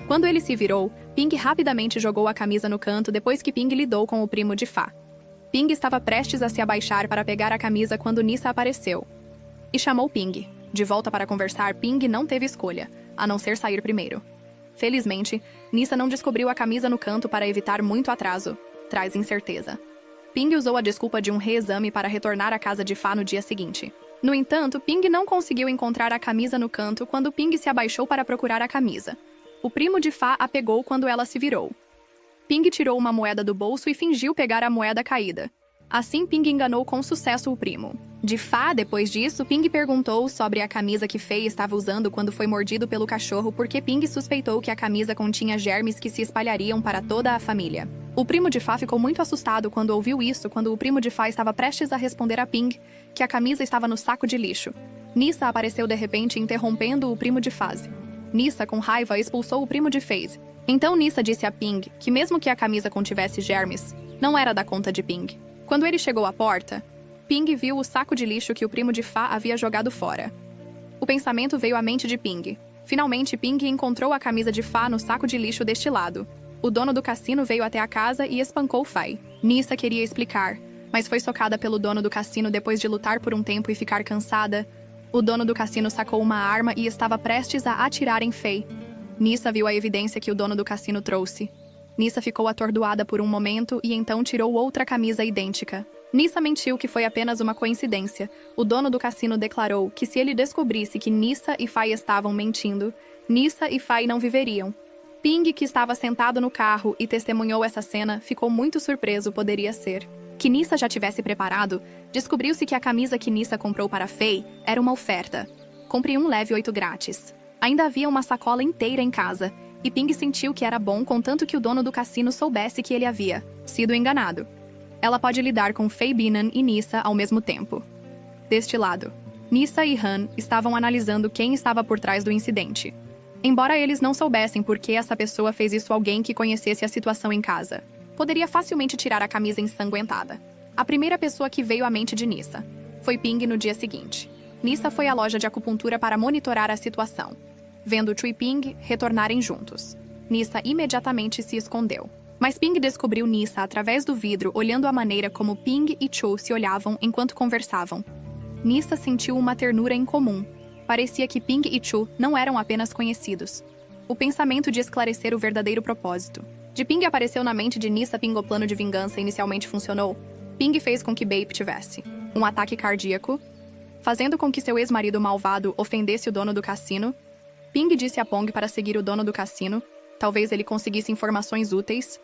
Quando ele se virou, Ping rapidamente jogou a camisa no canto depois que Ping lidou com o primo de Fa. Ping estava prestes a se abaixar para pegar a camisa quando Nyssa apareceu e chamou Ping. De volta para conversar, Ping não teve escolha, a não ser sair primeiro. Felizmente, Nyssa não descobriu a camisa no canto para evitar muito atraso. Traz incerteza. Ping usou a desculpa de um reexame para retornar à casa de Fa no dia seguinte. No entanto, Ping não conseguiu encontrar a camisa no canto quando Ping se abaixou para procurar a camisa. O primo de Fa a pegou quando ela se virou. Ping tirou uma moeda do bolso e fingiu pegar a moeda caída. Assim, Ping enganou com sucesso o primo de Fa. Depois disso, Ping perguntou sobre a camisa que Faye estava usando quando foi mordido pelo cachorro porque Ping suspeitou que a camisa continha germes que se espalhariam para toda a família. O primo de Fa ficou muito assustado quando ouviu isso quando o primo de Fa estava prestes a responder a Ping que a camisa estava no saco de lixo. Nyssa apareceu de repente interrompendo o primo de Faze. Nyssa, com raiva, expulsou o primo de Faze. Então Nyssa disse a Ping que mesmo que a camisa contivesse germes, não era da conta de Ping. Quando ele chegou à porta, Ping viu o saco de lixo que o primo de Fa havia jogado fora. O pensamento veio à mente de Ping. Finalmente, Ping encontrou a camisa de Fa no saco de lixo deste lado. O dono do cassino veio até a casa e espancou Faye. Nyssa queria explicar, mas foi socada pelo dono do cassino depois de lutar por um tempo e ficar cansada. O dono do cassino sacou uma arma e estava prestes a atirar em Faye. Nyssa viu a evidência que o dono do cassino trouxe. Nyssa ficou atordoada por um momento e então tirou outra camisa idêntica. Nyssa mentiu que foi apenas uma coincidência. O dono do cassino declarou que se ele descobrisse que Nyssa e Faye estavam mentindo, Nyssa e Faye não viveriam. Ping, que estava sentado no carro e testemunhou essa cena, ficou muito surpreso. Poderia ser que Nyssa já tivesse preparado. Descobriu-se que a camisa que Nyssa comprou para Faye era uma oferta. Compre um, leve 8 grátis. Ainda havia uma sacola inteira em casa, e Ping sentiu que era bom contanto que o dono do cassino soubesse que ele havia sido enganado. Ela pode lidar com Faye Binan e Nyssa ao mesmo tempo. Deste lado, Nyssa e Han estavam analisando quem estava por trás do incidente. Embora eles não soubessem por que essa pessoa fez isso a alguém que conhecesse a situação em casa, poderia facilmente tirar a camisa ensanguentada. A primeira pessoa que veio à mente de Nyssa foi Ping no dia seguinte. Nyssa foi à loja de acupuntura para monitorar a situação. Vendo Chu e Ping retornarem juntos, Nyssa imediatamente se escondeu. Mas Ping descobriu Nyssa através do vidro, olhando a maneira como Ping e Chu se olhavam enquanto conversavam. Nyssa sentiu uma ternura incomum. Parecia que Ping e Chu não eram apenas conhecidos. o pensamento de esclarecer o verdadeiro propósito. De Ping apareceu na mente de Nissa Ping. O plano de vingança inicialmente funcionou. Ping fez com que Bape tivesse um ataque cardíaco, fazendo com que seu ex-marido malvado ofendesse o dono do cassino. Ping disse a Pong para seguir o dono do cassino. Talvez ele conseguisse informações úteis.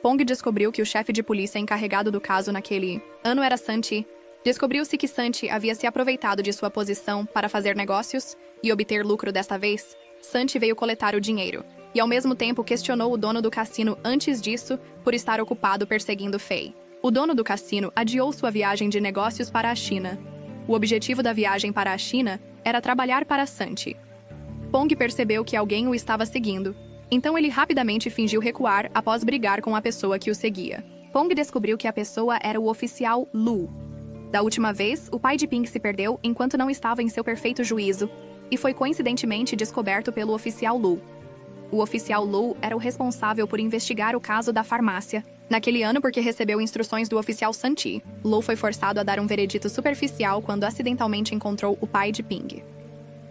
Pong descobriu que o chefe de polícia encarregado do caso naquele ano era Santi. Descobriu-se que Santi havia se aproveitado de sua posição para fazer negócios e obter lucro desta vez. Santi veio coletar o dinheiro e, ao mesmo tempo, questionou o dono do cassino antes disso por estar ocupado perseguindo Fei. O dono do cassino adiou sua viagem de negócios para a China. O objetivo da viagem para a China era trabalhar para Santi. Pong percebeu que alguém o estava seguindo, então ele rapidamente fingiu recuar após brigar com a pessoa que o seguia. Pong descobriu que a pessoa era o oficial Lu. Da última vez, o pai de Ping se perdeu enquanto não estava em seu perfeito juízo e foi coincidentemente descoberto pelo oficial Lu. O oficial Lu era o responsável por investigar o caso da farmácia. Naquele ano, porque recebeu instruções do oficial Santi, Lu foi forçado a dar um veredito superficial quando acidentalmente encontrou o pai de Ping.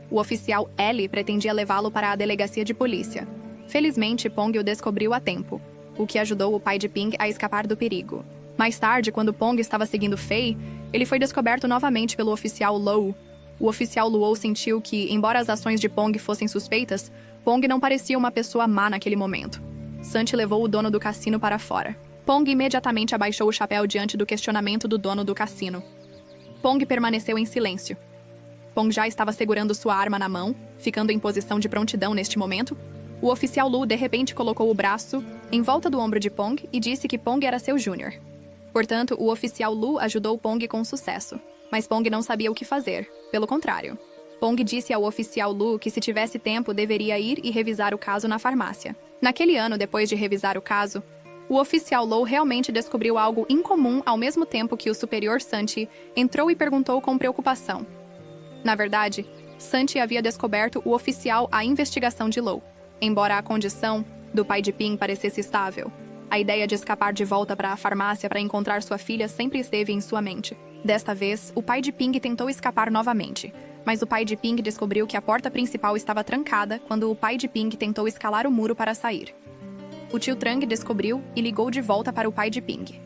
O oficial L pretendia levá-lo para a delegacia de polícia. Felizmente, Pong o descobriu a tempo, o que ajudou o pai de Ping a escapar do perigo. Mais tarde, quando Pong estava seguindo Fei, ele foi descoberto novamente pelo oficial Luo. O oficial Luo sentiu que, embora as ações de Pong fossem suspeitas, Pong não parecia uma pessoa má naquele momento. Santi levou o dono do cassino para fora. Pong imediatamente abaixou o chapéu diante do questionamento do dono do cassino. Pong permaneceu em silêncio. Pong já estava segurando sua arma na mão, ficando em posição de prontidão neste momento. O oficial Lu de repente colocou o braço em volta do ombro de Pong e disse que Pong era seu júnior. Portanto, o oficial Lu ajudou Pong com sucesso, mas Pong não sabia o que fazer. Pelo contrário, Pong disse ao oficial Lu que se tivesse tempo deveria ir e revisar o caso na farmácia. Naquele ano, depois de revisar o caso, o oficial Lu realmente descobriu algo incomum ao mesmo tempo que o superior Santi entrou e perguntou com preocupação. Na verdade, Santi havia descoberto o oficial a investigação de Lu. Embora a condição do pai de Ping parecesse estável, a ideia de escapar de volta para a farmácia para encontrar sua filha sempre esteve em sua mente. Desta vez, o pai de Ping tentou escapar novamente, mas o pai de Ping descobriu que a porta principal estava trancada quando o pai de Ping tentou escalar o muro para sair. O tio Trang descobriu e ligou de volta para o pai de Ping.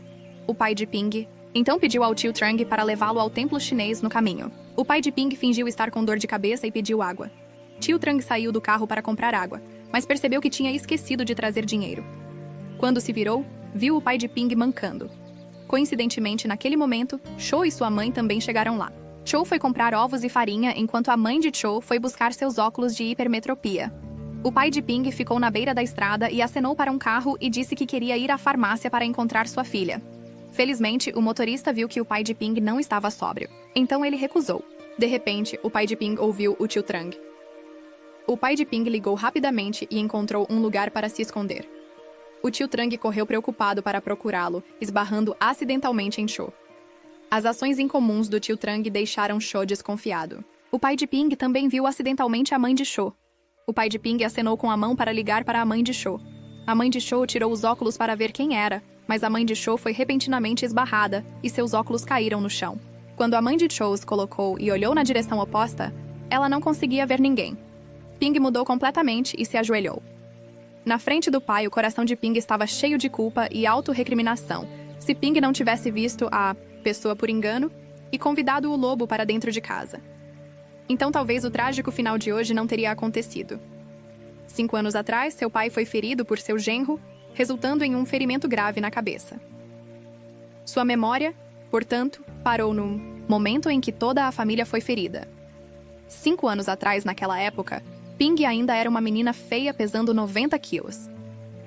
O pai de Ping então pediu ao tio Trang para levá-lo ao templo chinês no caminho. O pai de Ping fingiu estar com dor de cabeça e pediu água. Tio Trang saiu do carro para comprar água, mas percebeu que tinha esquecido de trazer dinheiro. Quando se virou, viu o pai de Ping mancando. Coincidentemente, naquele momento, Cho e sua mãe também chegaram lá. Cho foi comprar ovos e farinha enquanto a mãe de Cho foi buscar seus óculos de hipermetropia. O pai de Ping ficou na beira da estrada e acenou para um carro e disse que queria ir à farmácia para encontrar sua filha. Felizmente, o motorista viu que o pai de Ping não estava sóbrio. Então ele recusou. De repente, o pai de Ping ouviu o tio Trang. O pai de Ping ligou rapidamente e encontrou um lugar para se esconder. O tio Trang correu preocupado para procurá-lo, esbarrando acidentalmente em Cho. As ações incomuns do tio Trang deixaram Cho desconfiado. O pai de Ping também viu acidentalmente a mãe de Cho. O pai de Ping acenou com a mão para ligar para a mãe de Cho. A mãe de Cho tirou os óculos para ver quem era, mas a mãe de Cho foi repentinamente esbarrada e seus óculos caíram no chão. Quando a mãe de Cho os colocou e olhou na direção oposta, ela não conseguia ver ninguém. Ping mudou completamente e se ajoelhou. Na frente do pai, o coração de Ping estava cheio de culpa e autorrecriminação. Se Ping não tivesse visto a pessoa por engano e convidado o lobo para dentro de casa. Então talvez o trágico final de hoje não teria acontecido. 5 anos atrás, seu pai foi ferido por seu genro, resultando em um ferimento grave na cabeça. Sua memória, portanto, parou no momento em que toda a família foi ferida. 5 anos atrás, naquela época, Ping ainda era uma menina feia pesando 90 quilos.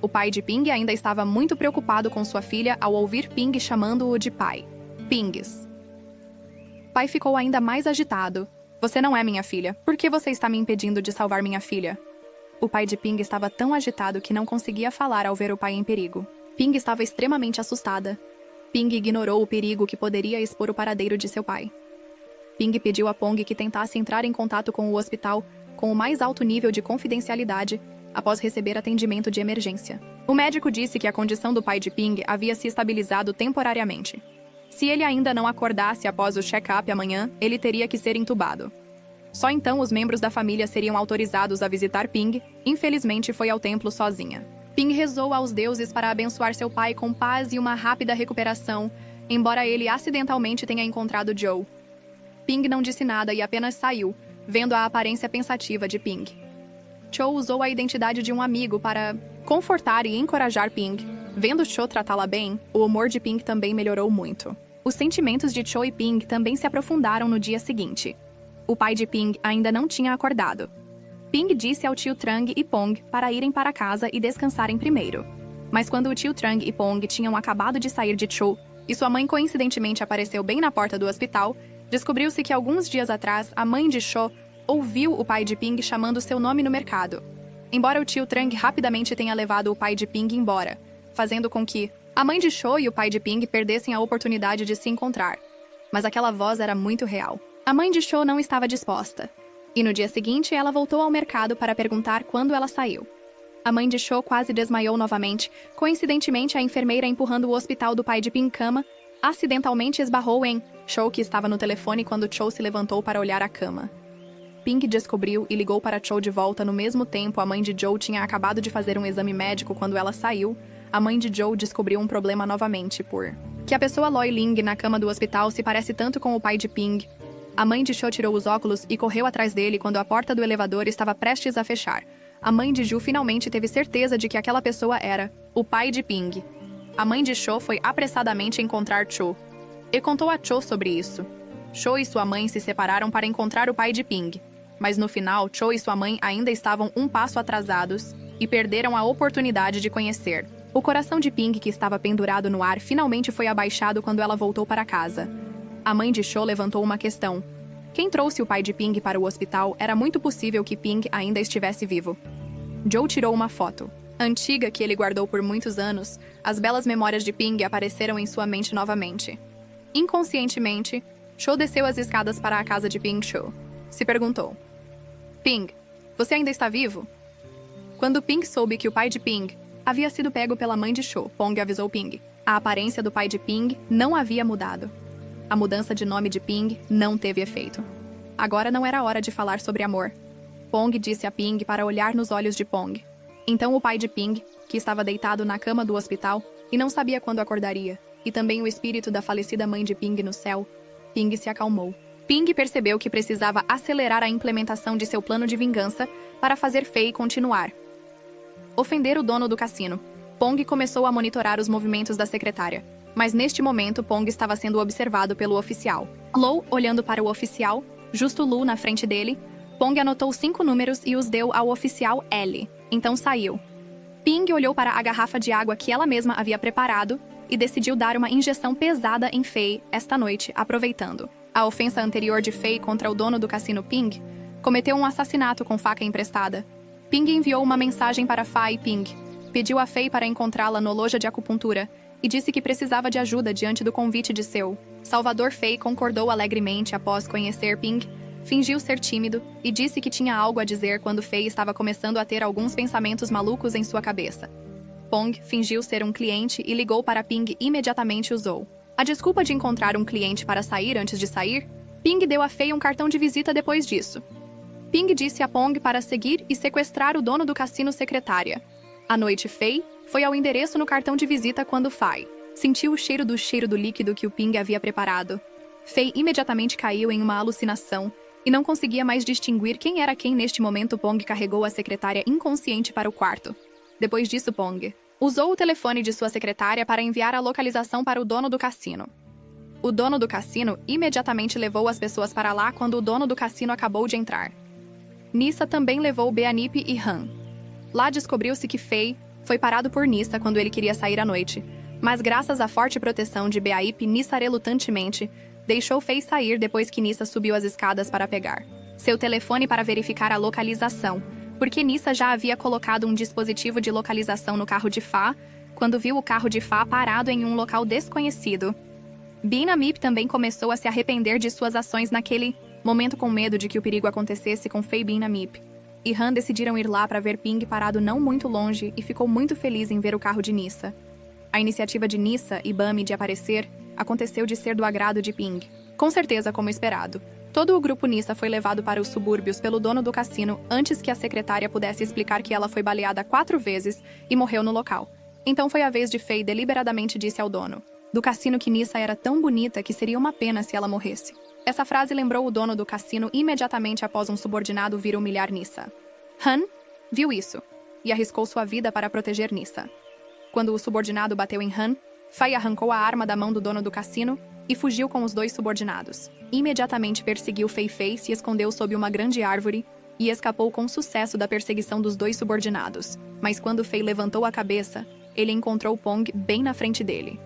O pai de Ping ainda estava muito preocupado com sua filha ao ouvir Ping chamando-o de pai. Pings. Pai ficou ainda mais agitado. Você não é minha filha. Por que você está me impedindo de salvar minha filha? O pai de Ping estava tão agitado que não conseguia falar ao ver o pai em perigo. Ping estava extremamente assustada. Ping ignorou o perigo que poderia expor o paradeiro de seu pai. Ping pediu a Pong que tentasse entrar em contato com o hospital com o mais alto nível de confidencialidade após receber atendimento de emergência. O médico disse que a condição do pai de Ping havia se estabilizado temporariamente. Se ele ainda não acordasse após o check-up amanhã, ele teria que ser entubado. Só então os membros da família seriam autorizados a visitar Ping. Infelizmente, foi ao templo sozinha. Ping rezou aos deuses para abençoar seu pai com paz e uma rápida recuperação, embora ele acidentalmente tenha encontrado Joe. Ping não disse nada e apenas saiu, vendo a aparência pensativa de Ping. Cho usou a identidade de um amigo para confortar e encorajar Ping. Vendo Cho tratá-la bem, o humor de Ping também melhorou muito. Os sentimentos de Cho e Ping também se aprofundaram no dia seguinte. O pai de Ping ainda não tinha acordado. Ping disse ao tio Trang e Pong para irem para casa e descansarem primeiro. Mas quando o tio Trang e Pong tinham acabado de sair de Cho, e sua mãe coincidentemente apareceu bem na porta do hospital, descobriu-se que alguns dias atrás a mãe de Cho ouviu o pai de Ping chamando seu nome no mercado. Embora o tio Trang rapidamente tenha levado o pai de Ping embora, fazendo com que a mãe de Cho e o pai de Ping perdessem a oportunidade de se encontrar. Mas aquela voz era muito real. A mãe de Cho não estava disposta. E no dia seguinte, ela voltou ao mercado para perguntar quando ela saiu. A mãe de Cho quase desmaiou novamente. Coincidentemente, a enfermeira empurrando o hospital do pai de Ping cama, acidentalmente esbarrou em Cho, que estava no telefone quando Cho se levantou para olhar a cama. Ping descobriu e ligou para Cho de volta no mesmo tempo. A mãe de Joe tinha acabado de fazer um exame médico quando ela saiu. A mãe de Joe descobriu um problema novamente por que a pessoa Loi Ling na cama do hospital se parece tanto com o pai de Ping. A mãe de Cho tirou os óculos e correu atrás dele quando a porta do elevador estava prestes a fechar. A mãe de Ju finalmente teve certeza de que aquela pessoa era o pai de Ping. A mãe de Cho foi apressadamente encontrar Cho e contou a Cho sobre isso. Cho e sua mãe se separaram para encontrar o pai de Ping, mas no final, Cho e sua mãe ainda estavam um passo atrasados e perderam a oportunidade de conhecer. O coração de Ping, que estava pendurado no ar, finalmente foi abaixado quando ela voltou para casa. A mãe de Cho levantou uma questão. Quem trouxe o pai de Ping para o hospital? Era muito possível que Ping ainda estivesse vivo. Joe tirou uma foto antiga que ele guardou por muitos anos. As belas memórias de Ping apareceram em sua mente novamente. Inconscientemente, Cho desceu as escadas para a casa de Ping Cho. Se perguntou: Ping, você ainda está vivo? Quando Ping soube que o pai de Ping havia sido pego pela mãe de Cho, Pong avisou Ping. A aparência do pai de Ping não havia mudado. A mudança de nome de Ping não teve efeito. Agora não era hora de falar sobre amor. Pong disse a Ping para olhar nos olhos de Pong. Então o pai de Ping, que estava deitado na cama do hospital e não sabia quando acordaria, e também o espírito da falecida mãe de Ping no céu, Ping se acalmou. Ping percebeu que precisava acelerar a implementação de seu plano de vingança para fazer Fei continuar. Ofender o dono do cassino. Pong começou a monitorar os movimentos da secretária. Mas neste momento, Pong estava sendo observado pelo oficial. Lou, olhando para o oficial, justo Lu na frente dele, Pong anotou 5 números e os deu ao oficial L. Então saiu. Ping olhou para a garrafa de água que ela mesma havia preparado e decidiu dar uma injeção pesada em Fei esta noite, aproveitando a ofensa anterior de Fei contra o dono do cassino Ping, cometeu um assassinato com faca emprestada. Ping enviou uma mensagem para Fa e Ping, pediu a Fei para encontrá-la no loja de acupuntura e disse que precisava de ajuda diante do convite de seu Salvador. Fei concordou alegremente após conhecer Ping, fingiu ser tímido e disse que tinha algo a dizer quando Fei estava começando a ter alguns pensamentos malucos em sua cabeça. Pong fingiu ser um cliente e ligou para Ping e imediatamente usou a desculpa de encontrar um cliente para sair antes de sair. Ping deu a Fei um cartão de visita depois disso. Ping disse a Pong para seguir e sequestrar o dono do cassino secretária. À noite, Fei foi ao endereço no cartão de visita quando Fai sentiu o cheiro do líquido que o Ping havia preparado. Fei imediatamente caiu em uma alucinação e não conseguia mais distinguir quem era quem. Neste momento, Pong carregou a secretária inconsciente para o quarto. Depois disso, Pong usou o telefone de sua secretária para enviar a localização para o dono do cassino. O dono do cassino imediatamente levou as pessoas para lá quando o dono do cassino acabou de entrar. Nissa também levou Beanip e Han. Lá descobriu-se que Fei foi parado por Nissa quando ele queria sair à noite, mas graças à forte proteção de Beaip, Nissa relutantemente deixou Fei sair depois que Nissa subiu as escadas para pegar seu telefone para verificar a localização, porque Nissa já havia colocado um dispositivo de localização no carro de Fa quando viu o carro de Fa parado em um local desconhecido. Beanip também começou a se arrepender de suas ações naquele momento, com medo de que o perigo acontecesse com Fei. Beanip e Han decidiram ir lá para ver Ping parado não muito longe e ficou muito feliz em ver o carro de Nissa. A iniciativa de Nissa e Bami de aparecer aconteceu de ser do agrado de Ping. Com certeza, como esperado. Todo o grupo Nissa foi levado para os subúrbios pelo dono do cassino antes que a secretária pudesse explicar que ela foi baleada 4 vezes e morreu no local. Então foi a vez de Faye deliberadamente disse ao dono do cassino que Nissa era tão bonita que seria uma pena se ela morresse. Essa frase lembrou o dono do cassino imediatamente após um subordinado vir humilhar Nissa. Han viu isso e arriscou sua vida para proteger Nissa. Quando o subordinado bateu em Han, Faye arrancou a arma da mão do dono do cassino e fugiu com os 2 subordinados. Imediatamente perseguiu Fei, se escondeu sob uma grande árvore e escapou com sucesso da perseguição dos 2 subordinados. Mas quando Fei levantou a cabeça, ele encontrou Pong bem na frente dele.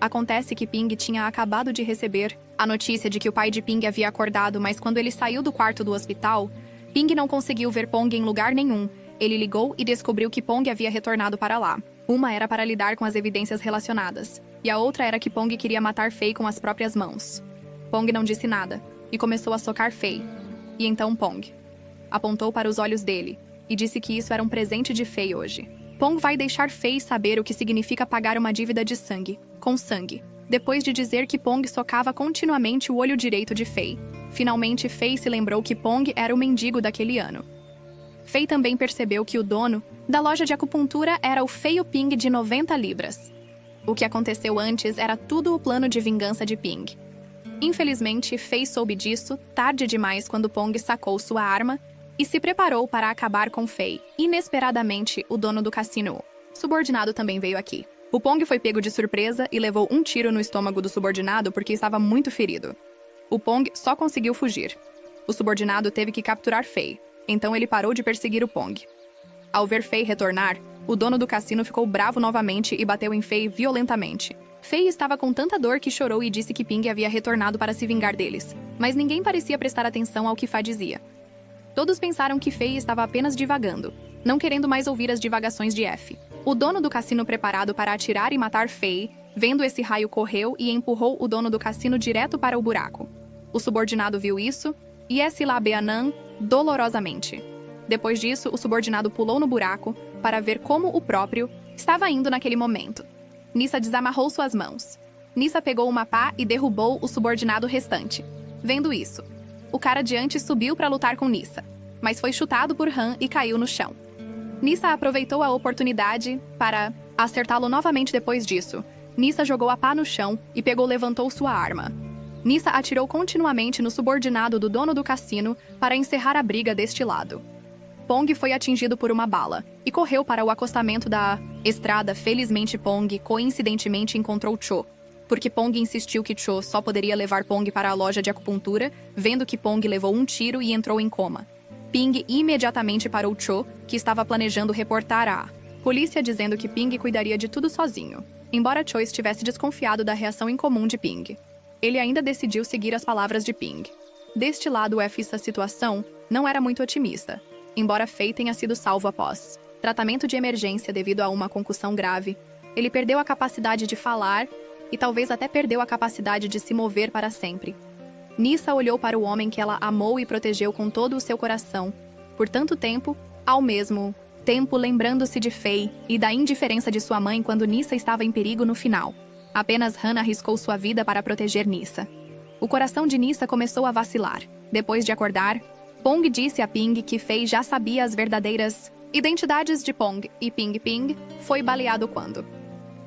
Acontece que Ping tinha acabado de receber a notícia de que o pai de Ping havia acordado, mas quando ele saiu do quarto do hospital, Ping não conseguiu ver Pong em lugar nenhum. Ele ligou e descobriu que Pong havia retornado para lá. Uma era para lidar com as evidências relacionadas, e a outra era que Pong queria matar Fei com as próprias mãos. Pong não disse nada, e começou a socar Fei. E então Pong apontou para os olhos dele, e disse que isso era um presente de Fei hoje. Pong vai deixar Fei saber o que significa pagar uma dívida de sangue, com sangue, depois de dizer que Pong socava continuamente o olho direito de Fei. Finalmente, Fei se lembrou que Pong era o mendigo daquele ano. Fei também percebeu que o dono da loja de acupuntura era o feio Ping de 90 libras. O que aconteceu antes era tudo o plano de vingança de Ping. Infelizmente, Fei soube disso tarde demais quando Pong sacou sua arma e se preparou para acabar com Fei. Inesperadamente, o dono do cassino, subordinado, também veio aqui. O Pong foi pego de surpresa e levou um tiro no estômago do subordinado porque estava muito ferido. O Pong só conseguiu fugir. O subordinado teve que capturar Fei, então ele parou de perseguir o Pong. Ao ver Fei retornar, o dono do cassino ficou bravo novamente e bateu em Fei violentamente. Fei estava com tanta dor que chorou e disse que Ping havia retornado para se vingar deles, mas ninguém parecia prestar atenção ao que Fa dizia. Todos pensaram que Fei estava apenas divagando, não querendo mais ouvir as divagações de F. O dono do cassino, preparado para atirar e matar Fei, vendo esse raio, correu e empurrou o dono do cassino direto para o buraco. O subordinado viu isso e se labeanã dolorosamente. Depois disso, o subordinado pulou no buraco para ver como o próprio estava indo naquele momento. Nissa desamarrou suas mãos. Nissa pegou uma pá e derrubou o subordinado restante. Vendo isso, o cara adiante subiu para lutar com Nissa, mas foi chutado por Han e caiu no chão. Nissa aproveitou a oportunidade para acertá-lo novamente. Depois disso, Nissa jogou a pá no chão e levantou sua arma. Nissa atirou continuamente no subordinado do dono do cassino para encerrar a briga deste lado. Pong foi atingido por uma bala e correu para o acostamento da estrada. Felizmente, Pong coincidentemente encontrou Cho, porque Pong insistiu que Cho só poderia levar Pong para a loja de acupuntura, vendo que Pong levou um tiro e entrou em coma. Ping imediatamente parou Cho, que estava planejando reportar a polícia, dizendo que Ping cuidaria de tudo sozinho. Embora Cho estivesse desconfiado da reação incomum de Ping, ele ainda decidiu seguir as palavras de Ping. Deste lado, essa situação não era muito otimista, embora Fei tenha sido salvo após tratamento de emergência devido a uma concussão grave. Ele perdeu a capacidade de falar e talvez até perdeu a capacidade de se mover para sempre. Nissa olhou para o homem que ela amou e protegeu com todo o seu coração por tanto tempo, ao mesmo tempo lembrando-se de Fei e da indiferença de sua mãe quando Nissa estava em perigo no final. Apenas Han arriscou sua vida para proteger Nissa. O coração de Nissa começou a vacilar. Depois de acordar, Pong disse a Ping que Fei já sabia as verdadeiras identidades de Pong e Ping foi baleado quando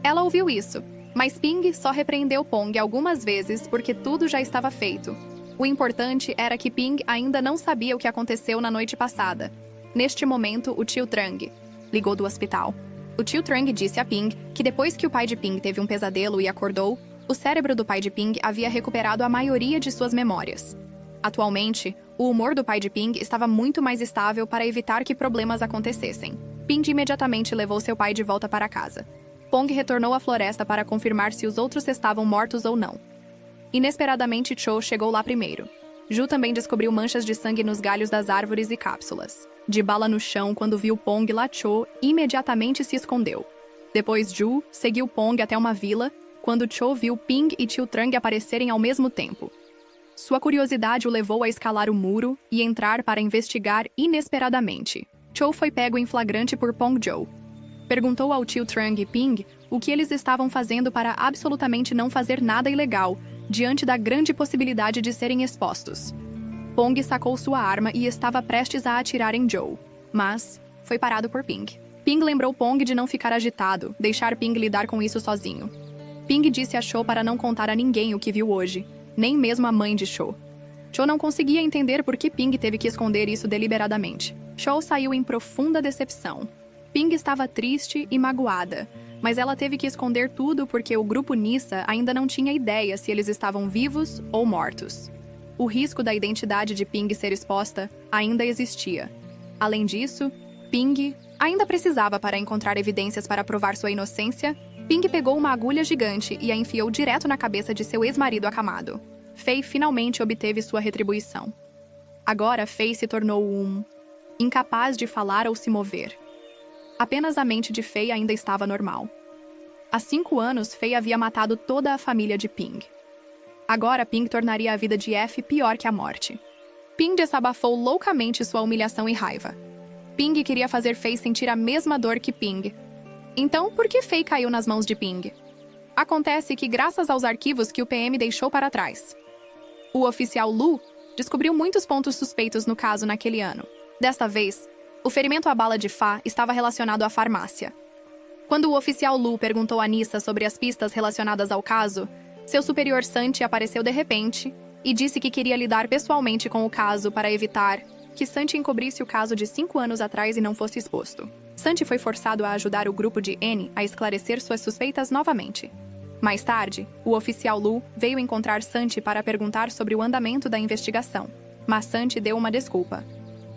ela ouviu isso. Mas Ping só repreendeu Pong algumas vezes porque tudo já estava feito. O importante era que Ping ainda não sabia o que aconteceu na noite passada. Neste momento, o tio Trang ligou do hospital. O tio Trang disse a Ping que depois que o pai de Ping teve um pesadelo e acordou, o cérebro do pai de Ping havia recuperado a maioria de suas memórias. Atualmente, o humor do pai de Ping estava muito mais estável para evitar que problemas acontecessem. Ping imediatamente levou seu pai de volta para casa. Pong retornou à floresta para confirmar se os outros estavam mortos ou não. Inesperadamente, Cho chegou lá primeiro. Ju também descobriu manchas de sangue nos galhos das árvores e cápsulas de bala no chão quando viu Pong lá. Cho imediatamente se escondeu. Depois, Ju seguiu Pong até uma vila quando Cho viu Ping e tio Trang aparecerem ao mesmo tempo. Sua curiosidade o levou a escalar o muro e entrar para investigar inesperadamente. Cho foi pego em flagrante por Pong Joe. Perguntou ao tio Trang e Ping o que eles estavam fazendo para absolutamente não fazer nada ilegal, diante da grande possibilidade de serem expostos. Pong sacou sua arma e estava prestes a atirar em Joe, mas foi parado por Ping. Ping lembrou Pong de não ficar agitado, deixar Ping lidar com isso sozinho. Ping disse a Cho para não contar a ninguém o que viu hoje, nem mesmo a mãe de Cho. Cho não conseguia entender por que Ping teve que esconder isso deliberadamente. Cho saiu em profunda decepção. Ping estava triste e magoada, mas ela teve que esconder tudo porque o grupo Nissa ainda não tinha ideia se eles estavam vivos ou mortos. O risco da identidade de Ping ser exposta ainda existia. Além disso, Ping ainda precisava para encontrar evidências para provar sua inocência. Ping pegou uma agulha gigante e a enfiou direto na cabeça de seu ex-marido acamado. Fei finalmente obteve sua retribuição. Agora Fei se tornou incapaz de falar ou se mover. Apenas a mente de Fei ainda estava normal. Há 5 anos, Fei havia matado toda a família de Ping. Agora, Ping tornaria a vida de F pior que a morte. Ping desabafou loucamente sua humilhação e raiva. Ping queria fazer Fei sentir a mesma dor que Ping. Então, por que Fei caiu nas mãos de Ping? Acontece que, graças aos arquivos que o PM deixou para trás, o oficial Lu descobriu muitos pontos suspeitos no caso naquele ano. Desta vez, o ferimento à bala de Fa estava relacionado à farmácia. Quando o oficial Lu perguntou a Nissa sobre as pistas relacionadas ao caso, seu superior Santi apareceu de repente e disse que queria lidar pessoalmente com o caso para evitar que Santi encobrisse o caso de 5 anos atrás e não fosse exposto. Santi foi forçado a ajudar o grupo de N a esclarecer suas suspeitas novamente. Mais tarde, o oficial Lu veio encontrar Santi para perguntar sobre o andamento da investigação, mas Santi deu uma desculpa.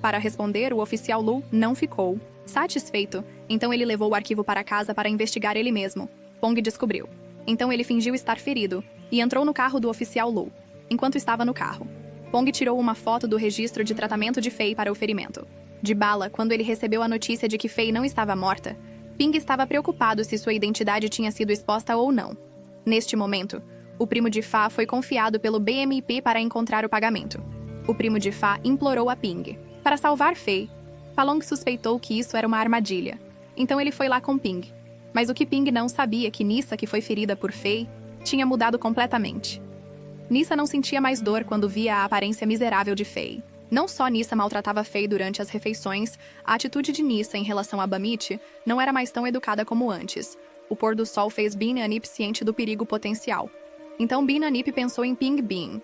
Para responder, o oficial Lu não ficou satisfeito, então ele levou o arquivo para casa para investigar ele mesmo. Pong descobriu. Então ele fingiu estar ferido e entrou no carro do oficial Lu. Enquanto estava no carro, Pong tirou uma foto do registro de tratamento de Fei para o ferimento. De bala, quando ele recebeu a notícia de que Fei não estava morta, Ping estava preocupado se sua identidade tinha sido exposta ou não. Neste momento, o primo de Fa foi confiado pelo BMP para encontrar o pagamento. O primo de Fa implorou a Ping para salvar Fei. Palong suspeitou que isso era uma armadilha, então ele foi lá com Ping. Mas o que Ping não sabia é que Nissa, que foi ferida por Fei, tinha mudado completamente. Nissa não sentia mais dor quando via a aparência miserável de Fei. Não só Nissa maltratava Fei durante as refeições, a atitude de Nissa em relação a Bamit não era mais tão educada como antes. O pôr do sol fez Bin Anip ciente do perigo potencial. Então Bin Anip pensou em Ping Bin.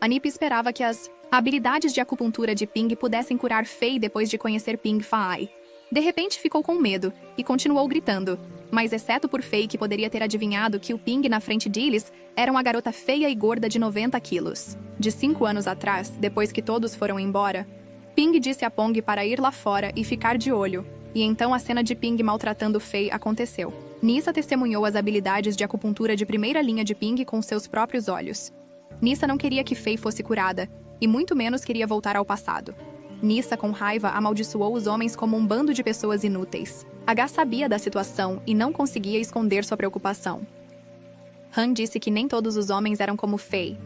Anip esperava que as habilidades de acupuntura de Ping pudessem curar Fei depois de conhecer Ping Fai. De repente ficou com medo e continuou gritando, mas exceto por Fei, que poderia ter adivinhado que o Ping na frente deles era uma garota feia e gorda de 90 quilos. De 5 anos atrás, depois que todos foram embora, Ping disse a Pong para ir lá fora e ficar de olho, e então a cena de Ping maltratando Fei aconteceu. Nissa testemunhou as habilidades de acupuntura de primeira linha de Ping com seus próprios olhos. Nissa não queria que Fei fosse curada, e muito menos queria voltar ao passado. Nissa, com raiva, amaldiçoou os homens como um bando de pessoas inúteis. H sabia da situação e não conseguia esconder sua preocupação. Han disse que nem todos os homens eram como Fei.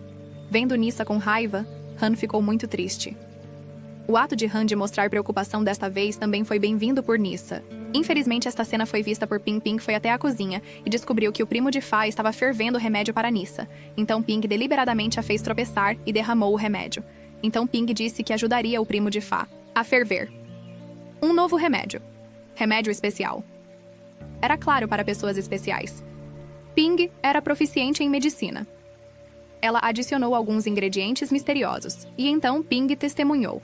Vendo Nissa com raiva, Han ficou muito triste. O ato de Han de mostrar preocupação desta vez também foi bem-vindo por Nissa. Infelizmente, esta cena foi vista por Ping. Ping foi até a cozinha e descobriu que o primo de Fa estava fervendo o remédio para Nissa. Então Ping deliberadamente a fez tropeçar e derramou o remédio. Então Ping disse que ajudaria o primo de Fa a ferver. Um novo remédio. Remédio especial. Era claro para pessoas especiais. Ping era proficiente em medicina. Ela adicionou alguns ingredientes misteriosos, e então Ping testemunhou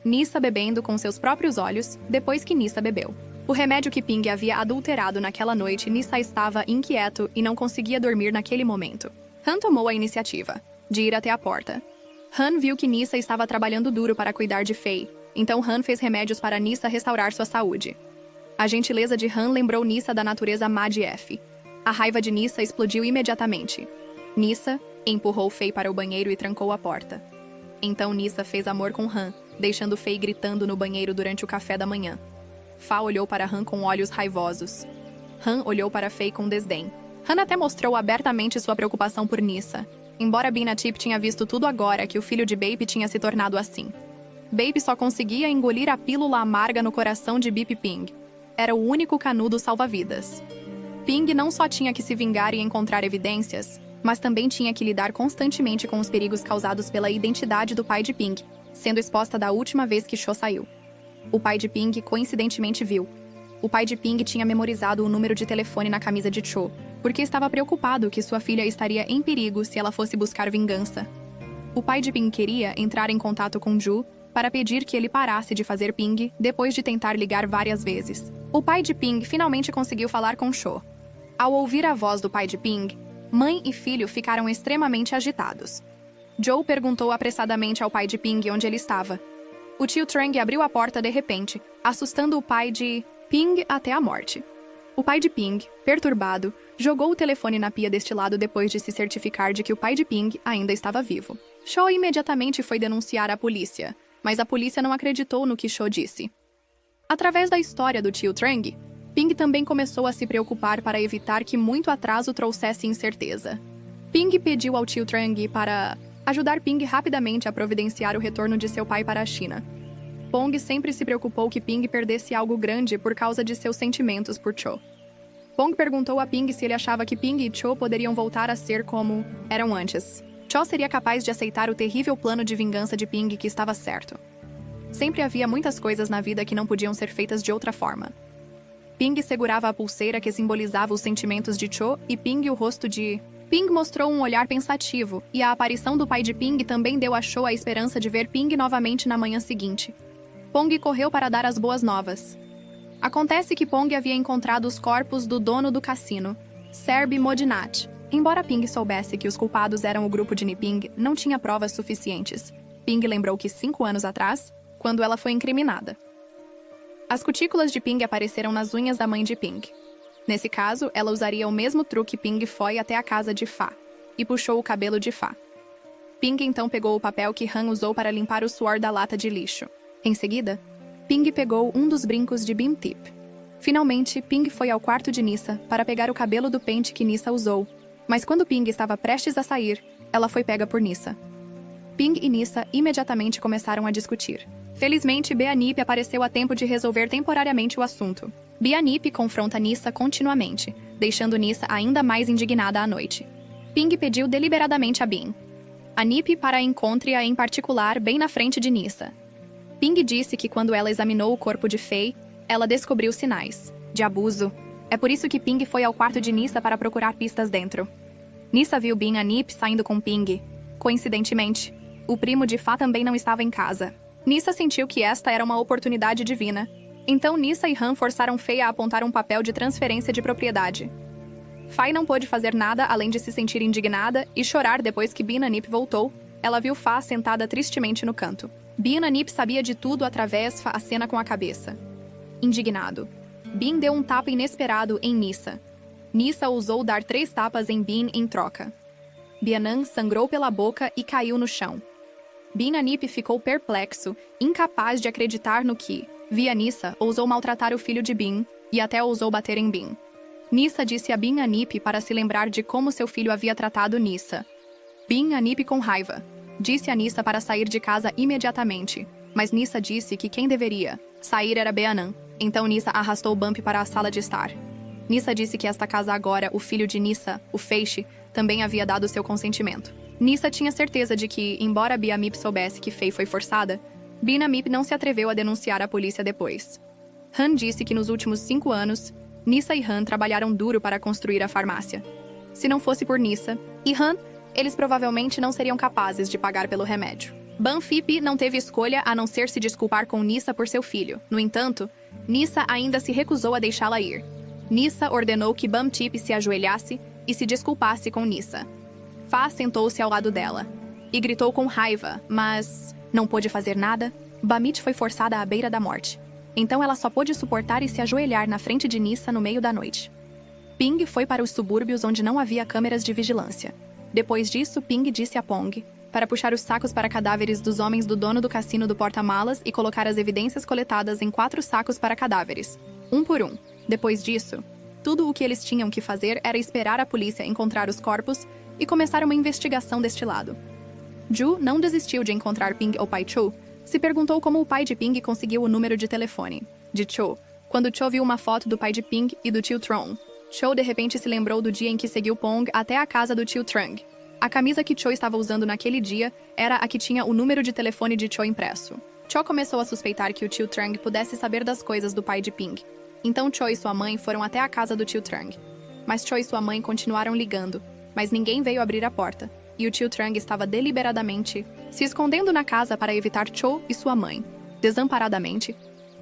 Nissa bebendo com seus próprios olhos depois que Nissa bebeu. O remédio que Ping havia adulterado naquela noite, Nissa estava inquieto e não conseguia dormir naquele momento. Han tomou a iniciativa de ir até a porta. Han viu que Nissa estava trabalhando duro para cuidar de Fei, então Han fez remédios para Nissa restaurar sua saúde. A gentileza de Han lembrou Nissa da natureza má de F. A raiva de Nissa explodiu imediatamente. Nissa empurrou Fei para o banheiro e trancou a porta. Então Nissa fez amor com Han, deixando Fei gritando no banheiro durante o café da manhã. Fa olhou para Han com olhos raivosos. Han olhou para Fei com desdém. Han até mostrou abertamente sua preocupação por Nissa. Embora Binatip tinha visto tudo agora que o filho de Bape tinha se tornado assim. Bape só conseguia engolir a pílula amarga no coração de Bip Ping. era o único canudo salva-vidas. Ping não só tinha que se vingar e encontrar evidências, mas também tinha que lidar constantemente com os perigos causados pela identidade do pai de Ping, sendo exposta da última vez que Cho saiu. O pai de Ping coincidentemente viu. O pai de Ping tinha memorizado o número de telefone na camisa de Cho, porque estava preocupado que sua filha estaria em perigo se ela fosse buscar vingança. O pai de Ping queria entrar em contato com Ju para pedir que ele parasse de fazer ping depois de tentar ligar várias vezes. O pai de Ping finalmente conseguiu falar com Cho. Ao ouvir a voz do pai de Ping, mãe e filho ficaram extremamente agitados. Joe perguntou apressadamente ao pai de Ping onde ele estava. O tio Trang abriu a porta de repente, assustando o pai de Ping até a morte. O pai de Ping, perturbado, jogou o telefone na pia deste lado depois de se certificar de que o pai de Ping ainda estava vivo. Cho imediatamente foi denunciar a polícia, mas a polícia não acreditou no que Cho disse. Através da história do tio Trang, Ping também começou a se preocupar para evitar que muito atraso trouxesse incerteza. Ping pediu ao tio Trang para ajudar Ping rapidamente a providenciar o retorno de seu pai para a China. Pong sempre se preocupou que Ping perdesse algo grande por causa de seus sentimentos por Cho. Pong perguntou a Ping se ele achava que Ping e Cho poderiam voltar a ser como eram antes. Cho seria capaz de aceitar o terrível plano de vingança de Ping que estava certo. Sempre havia muitas coisas na vida que não podiam ser feitas de outra forma. Ping segurava a pulseira que simbolizava os sentimentos de Cho e Ping o rosto de... Ping mostrou um olhar pensativo, e a aparição do pai de Ping também deu a Cho a esperança de ver Ping novamente na manhã seguinte. Pong correu para dar as boas novas. Acontece que Pong havia encontrado os corpos do dono do cassino, Serb Modinat. Embora Ping soubesse que os culpados eram o grupo de Niping, não tinha provas suficientes. Ping lembrou que 5 anos atrás, quando ela foi incriminada. As cutículas de Ping apareceram nas unhas da mãe de Ping. Nesse caso, ela usaria o mesmo truque. Ping foi até a casa de Fa e puxou o cabelo de Fa. Ping então pegou o papel que Han usou para limpar o suor da lata de lixo. Em seguida, Ping pegou um dos brincos de Bim Tip. Finalmente, Ping foi ao quarto de Nissa para pegar o cabelo do pente que Nissa usou, mas quando Ping estava prestes a sair, ela foi pega por Nissa. Ping e Nissa imediatamente começaram a discutir. Felizmente, Beanip apareceu a tempo de resolver temporariamente o assunto. Beanip confronta Nissa continuamente, deixando Nissa ainda mais indignada à noite. Ping pediu deliberadamente a Bin. A Nip para encontre-a em particular bem na frente de Nissa. Ping disse que quando ela examinou o corpo de Fei, ela descobriu sinais de abuso. É por isso que Ping foi ao quarto de Nissa para procurar pistas dentro. Nissa viu Bin e Nip saindo com Ping. Coincidentemente, o primo de Fa também não estava em casa. Nissa sentiu que esta era uma oportunidade divina. Então Nissa e Han forçaram Fei a apontar um papel de transferência de propriedade. Fai não pôde fazer nada além de se sentir indignada e chorar depois que Bin e Nip voltou. Ela viu Fa sentada tristemente no canto. Bin e Nip sabia de tudo através a cena com a cabeça. Indignado, Bin deu um tapa inesperado em Nissa. Nissa ousou dar 3 tapas em Bin em troca. Bianan sangrou pela boca e caiu no chão. Bin e Nip ficou perplexo, incapaz de acreditar no que via. Nissa ousou maltratar o filho de Bin e até ousou bater em Bin. Nissa disse a Bin e Nip para se lembrar de como seu filho havia tratado Nissa. Bin e Nip com raiva disse a Nissa para sair de casa imediatamente, mas Nissa disse que quem deveria sair era Beanan. Então Nissa arrastou Bump para a sala de estar. Nissa disse que esta casa agora, o filho de Nissa, o Feixe, também havia dado seu consentimento. Nissa tinha certeza de que, embora Biamip soubesse que Fei foi forçada, Binamip não se atreveu a denunciar a polícia depois. Han disse que nos últimos 5 anos, Nissa e Han trabalharam duro para construir a farmácia. Se não fosse por Nissa e Han, eles provavelmente não seriam capazes de pagar pelo remédio. Banfip não teve escolha a não ser se desculpar com Nissa por seu filho. No entanto, Nissa ainda se recusou a deixá-la ir. Nissa ordenou que Bamtip se ajoelhasse e se desculpasse com Nissa. Fa sentou-se ao lado dela e gritou com raiva, mas não pôde fazer nada. Bamit foi forçada à beira da morte. Então ela só pôde suportar e se ajoelhar na frente de Nissa no meio da noite. Ping foi para os subúrbios onde não havia câmeras de vigilância. Depois disso, Ping disse a Pong para puxar os sacos para cadáveres dos homens do dono do cassino do porta-malas e colocar as evidências coletadas em 4 sacos para cadáveres, um por um. Depois disso, tudo o que eles tinham que fazer era esperar a polícia encontrar os corpos e começar uma investigação deste lado. Ju não desistiu de encontrar Ping ou Pai Cho, se perguntou como o pai de Ping conseguiu o número de telefone de Cho quando Cho viu uma foto do pai de Ping e do tio Trong. Cho de repente se lembrou do dia em que seguiu Pong até a casa do tio Trong. A camisa que Cho estava usando naquele dia era a que tinha o número de telefone de Cho impresso. Cho começou a suspeitar que o tio Trong pudesse saber das coisas do pai de Ping. Então Cho e sua mãe foram até a casa do tio Trong. Mas Cho e sua mãe continuaram ligando, mas ninguém veio abrir a porta, e o tio Trong estava deliberadamente se escondendo na casa para evitar Cho e sua mãe. Desamparadamente,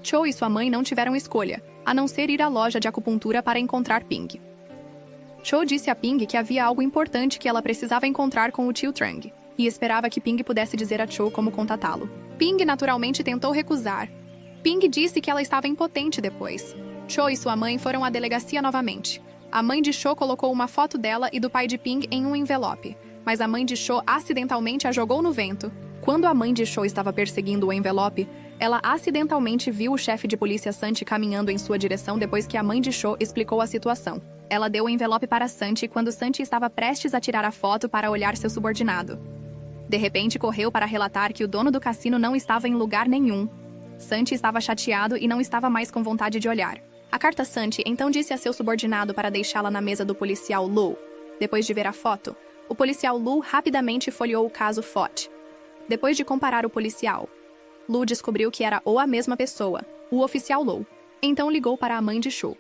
Cho e sua mãe não tiveram escolha, a não ser ir à loja de acupuntura para encontrar Ping. Cho disse a Ping que havia algo importante que ela precisava encontrar com o tio Trong, e esperava que Ping pudesse dizer a Cho como contatá-lo. Ping naturalmente tentou recusar. Ping disse que ela estava impotente depois. Cho e sua mãe foram à delegacia novamente. A mãe de Cho colocou uma foto dela e do pai de Ping em um envelope, mas a mãe de Cho acidentalmente a jogou no vento. Quando a mãe de Cho estava perseguindo o envelope, ela acidentalmente viu o chefe de polícia Santi caminhando em sua direção depois que a mãe de Cho explicou a situação. Ela deu o envelope para Santi quando Santi estava prestes a tirar a foto para olhar seu subordinado. De repente, correu para relatar que o dono do cassino não estava em lugar nenhum. Santi estava chateado e não estava mais com vontade de olhar. A carta Santi então disse a seu subordinado para deixá-la na mesa do policial Lu. Depois de ver a foto, o policial Lu rapidamente folheou o caso Fot. Depois de comparar o policial, Lu descobriu que era a mesma pessoa, o oficial Lu. Então ligou para a mãe de Cho.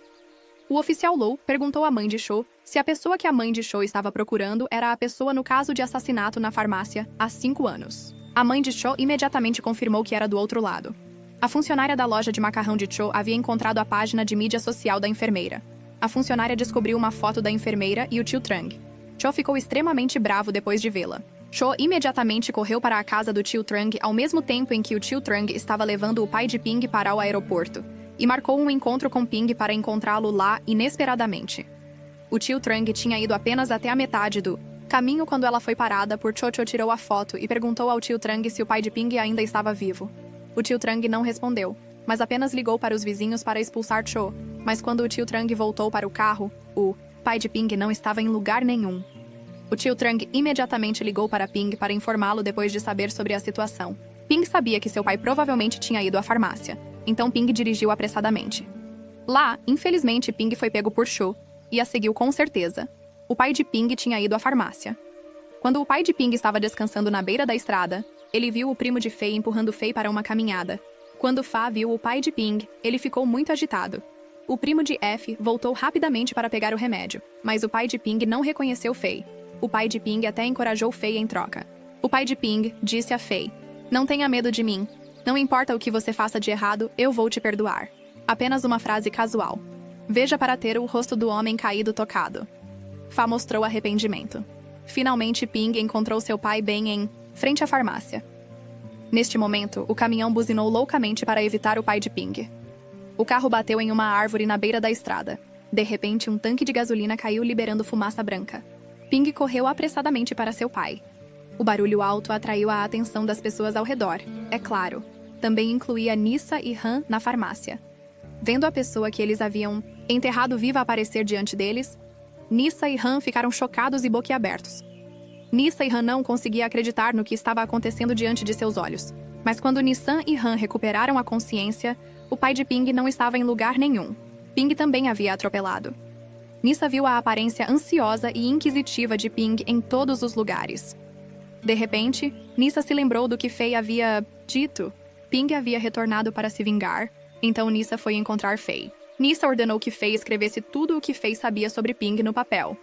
O oficial Lu perguntou à mãe de Cho se a pessoa que a mãe de Cho estava procurando era a pessoa no caso de assassinato na farmácia há 5 anos. A mãe de Cho imediatamente confirmou que era do outro lado. A funcionária da loja de macarrão de Cho havia encontrado a página de mídia social da enfermeira. A funcionária descobriu uma foto da enfermeira e o tio Trong. Cho ficou extremamente bravo depois de vê-la. Cho imediatamente correu para a casa do tio Trong ao mesmo tempo em que o tio Trong estava levando o pai de Ping para o aeroporto, e marcou um encontro com Ping para encontrá-lo lá inesperadamente. O tio Trong tinha ido apenas até a metade do caminho quando ela foi parada por Cho. Cho tirou a foto e perguntou ao tio Trong se o pai de Ping ainda estava vivo. O tio Trong não respondeu, mas apenas ligou para os vizinhos para expulsar Cho. Mas quando o tio Trong voltou para o carro, o pai de Ping não estava em lugar nenhum. O tio Trong imediatamente ligou para Ping para informá-lo depois de saber sobre a situação. Ping sabia que seu pai provavelmente tinha ido à farmácia, então Ping dirigiu apressadamente. Lá, infelizmente, Ping foi pego por Cho e a seguiu com certeza. O pai de Ping tinha ido à farmácia. Quando o pai de Ping estava descansando na beira da estrada, ele viu o primo de Fei empurrando Fei para uma caminhada. Quando Fa viu o pai de Ping, ele ficou muito agitado. O primo de F voltou rapidamente para pegar o remédio, mas o pai de Ping não reconheceu Fei. O pai de Ping até encorajou Fei em troca. O pai de Ping disse a Fei: "Não tenha medo de mim. Não importa o que você faça de errado, eu vou te perdoar." Apenas uma frase casual. Veja para ter o rosto do homem caído tocado. Fa mostrou arrependimento. Finalmente Ping encontrou seu pai bem em frente à farmácia. Neste momento, o caminhão buzinou loucamente para evitar o pai de Ping. O carro bateu em uma árvore na beira da estrada. De repente, um tanque de gasolina caiu liberando fumaça branca. Ping correu apressadamente para seu pai. O barulho alto atraiu a atenção das pessoas ao redor, é claro. Também incluía Nissa e Han na farmácia. Vendo a pessoa que eles haviam enterrado viva aparecer diante deles, Nissa e Han ficaram chocados e boquiabertos. Nissa e Han não conseguiam acreditar no que estava acontecendo diante de seus olhos. Mas quando Nissan e Han recuperaram a consciência, o pai de Ping não estava em lugar nenhum. Ping também havia atropelado. Nissa viu a aparência ansiosa e inquisitiva de Ping em todos os lugares. De repente, Nissa se lembrou do que Fei havia dito. Ping havia retornado para se vingar, então Nissa foi encontrar Fei. Nissa ordenou que Fei escrevesse tudo o que Fei sabia sobre Ping no papel.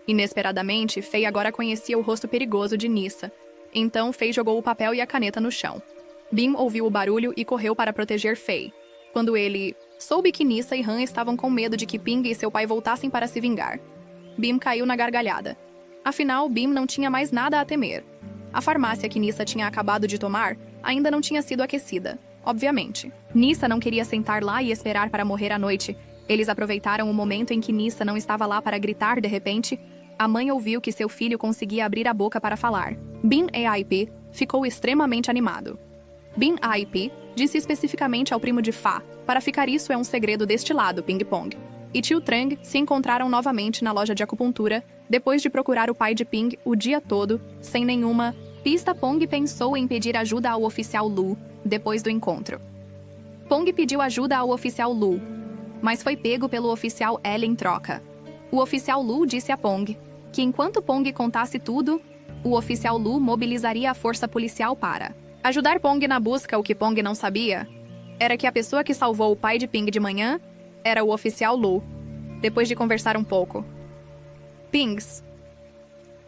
Inesperadamente, Fei agora conhecia o rosto perigoso de Nissa. Então, Fei jogou o papel e a caneta no chão. Bim ouviu o barulho e correu para proteger Fei. Quando ele soube que Nissa e Han estavam com medo de que Ping e seu pai voltassem para se vingar, Bim caiu na gargalhada. Afinal, Bim não tinha mais nada a temer. A farmácia que Nissa tinha acabado de tomar ainda não tinha sido aquecida, obviamente. Nissa não queria sentar lá e esperar para morrer à noite. Eles aproveitaram o momento em que Nissa não estava lá para gritar de repente. A mãe ouviu que seu filho conseguia abrir a boca para falar. Bin AIP ficou extremamente animado. Bin AIP disse especificamente ao primo de Fa: "Para ficar, isso é um segredo deste lado, Ping Pong." E tio Trong se encontraram novamente na loja de acupuntura, depois de procurar o pai de Ping o dia todo, sem nenhuma pista. Pong pensou em pedir ajuda ao oficial Lu, depois do encontro. Pong pediu ajuda ao oficial Lu. mas foi pego pelo oficial L em troca. O oficial Lu disse a Pong que enquanto Pong contasse tudo, o oficial Lu mobilizaria a força policial para ajudar Pong na busca. O que Pong não sabia era que a pessoa que salvou o pai de Ping de manhã era o oficial Lu. Depois de conversar um pouco, Pings.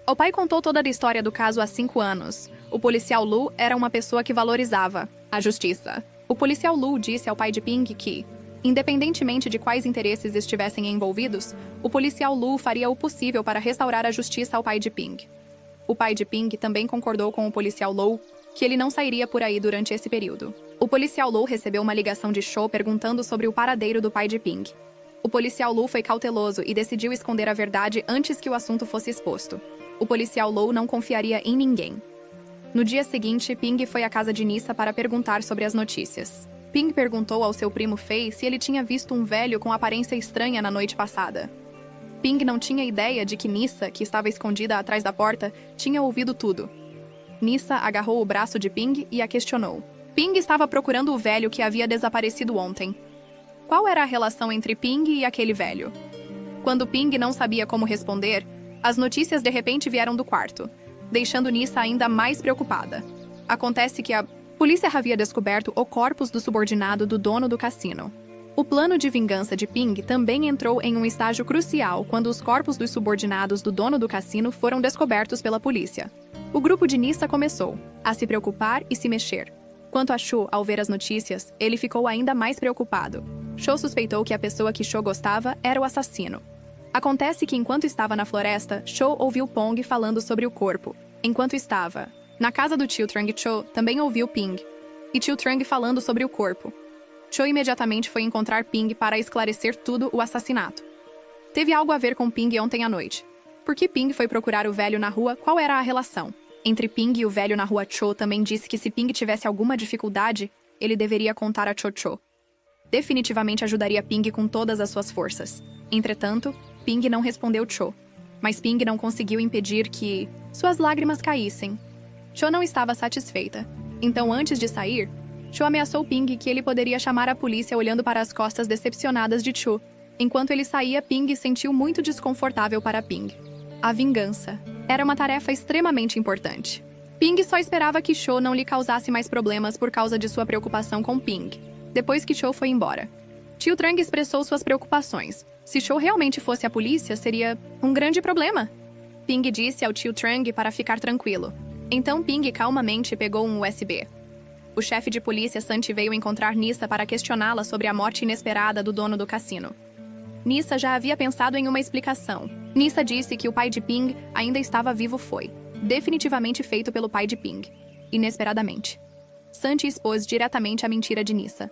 O pai contou toda a história do caso há 5 anos. O policial Lu era uma pessoa que valorizava a justiça. O policial Lu disse ao pai de Ping que, independentemente de quais interesses estivessem envolvidos, o policial Lu faria o possível para restaurar a justiça ao pai de Ping. O pai de Ping também concordou com o policial Lu que ele não sairia por aí durante esse período. O policial Lu recebeu uma ligação de Cho perguntando sobre o paradeiro do pai de Ping. O policial Lu foi cauteloso e decidiu esconder a verdade antes que o assunto fosse exposto. O policial Lu não confiaria em ninguém. No dia seguinte, Ping foi à casa de Nissa para perguntar sobre as notícias. Ping perguntou ao seu primo Fei se ele tinha visto um velho com aparência estranha na noite passada. Ping não tinha ideia de que Nissa, que estava escondida atrás da porta, tinha ouvido tudo. Nissa agarrou o braço de Ping e a questionou. Ping estava procurando o velho que havia desaparecido ontem. Qual era a relação entre Ping e aquele velho? Quando Ping não sabia como responder, as notícias de repente vieram do quarto, deixando Nissa ainda mais preocupada. Acontece que a polícia havia descoberto o corpus do subordinado do dono do cassino. O plano de vingança de Ping também entrou em um estágio crucial quando os corpos dos subordinados do dono do cassino foram descobertos pela polícia. O grupo de Nissa começou a se preocupar e se mexer. Quanto a Cho, ao ver as notícias, ele ficou ainda mais preocupado. Cho suspeitou que a pessoa que Cho gostava era o assassino. Acontece que enquanto estava na floresta, Cho ouviu Pong falando sobre o corpo. Enquanto estava na casa do tio Trang, Cho também ouviu Ping e tio Trang falando sobre o corpo. Cho imediatamente foi encontrar Ping para esclarecer tudo o assassinato. Teve algo a ver com Ping ontem à noite. Por que Ping foi procurar o velho na rua? Qual era a relação entre Ping e o velho na rua? Cho também disse que se Ping tivesse alguma dificuldade, ele deveria contar a Cho. Definitivamente ajudaria Ping com todas as suas forças. Entretanto, Ping não respondeu Cho. Mas Ping não conseguiu impedir que suas lágrimas caíssem. Cho não estava satisfeita. Então, antes de sair, Cho ameaçou Ping que ele poderia chamar a polícia olhando para as costas decepcionadas de Cho. Enquanto ele saía, Ping sentiu muito desconfortável para Ping. A vingança era uma tarefa extremamente importante. Ping só esperava que Cho não lhe causasse mais problemas por causa de sua preocupação com Ping. Depois que Cho foi embora, tio Trang expressou suas preocupações. Se Cho realmente fosse a polícia, seria um grande problema. Ping disse ao tio Trang para ficar tranquilo. Então Ping calmamente pegou um USB. O chefe de polícia Santi veio encontrar Nissa para questioná-la sobre a morte inesperada do dono do cassino. Nissa já havia pensado em uma explicação. Nissa disse que o pai de Ping ainda estava vivo. Foi definitivamente feito pelo pai de Ping. Inesperadamente. Santi expôs diretamente a mentira de Nissa.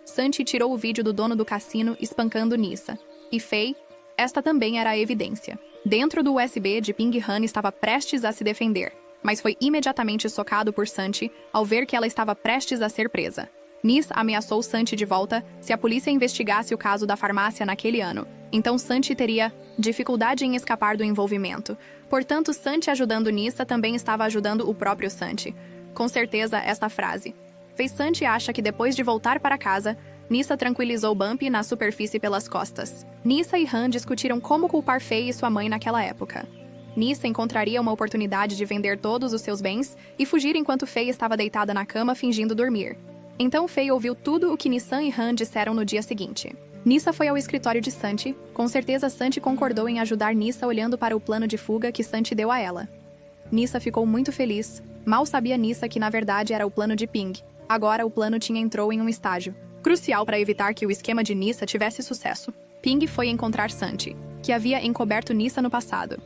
Santi tirou o vídeo do dono do cassino espancando Nissa. E Fei, esta também era a evidência. Dentro do USB de Ping, Han estava prestes a se defender, mas foi imediatamente socado por Santi ao ver que ela estava prestes a ser presa. Nissa ameaçou Santi de volta se a polícia investigasse o caso da farmácia naquele ano. Então Santi teria dificuldade em escapar do envolvimento. Portanto, Santi ajudando Nissa também estava ajudando o próprio Santi. Com certeza, esta frase fez Santi acha que depois de voltar para casa, Nissa tranquilizou Bumpy na superfície pelas costas. Nissa e Han discutiram como culpar Fei e sua mãe naquela época. Nissa encontraria uma oportunidade de vender todos os seus bens e fugir enquanto Fei estava deitada na cama fingindo dormir. Então Fei ouviu tudo o que Nissan e Han disseram no dia seguinte. Nissa foi ao escritório de Santi. Com certeza Santi concordou em ajudar Nissa olhando para o plano de fuga que Santi deu a ela. Nissa ficou muito feliz. Mal sabia Nissa que na verdade era o plano de Ping. Agora o plano entrou em um estágio crucial para evitar que o esquema de Nissa tivesse sucesso. Ping foi encontrar Santi, que havia encoberto Nissa no passado.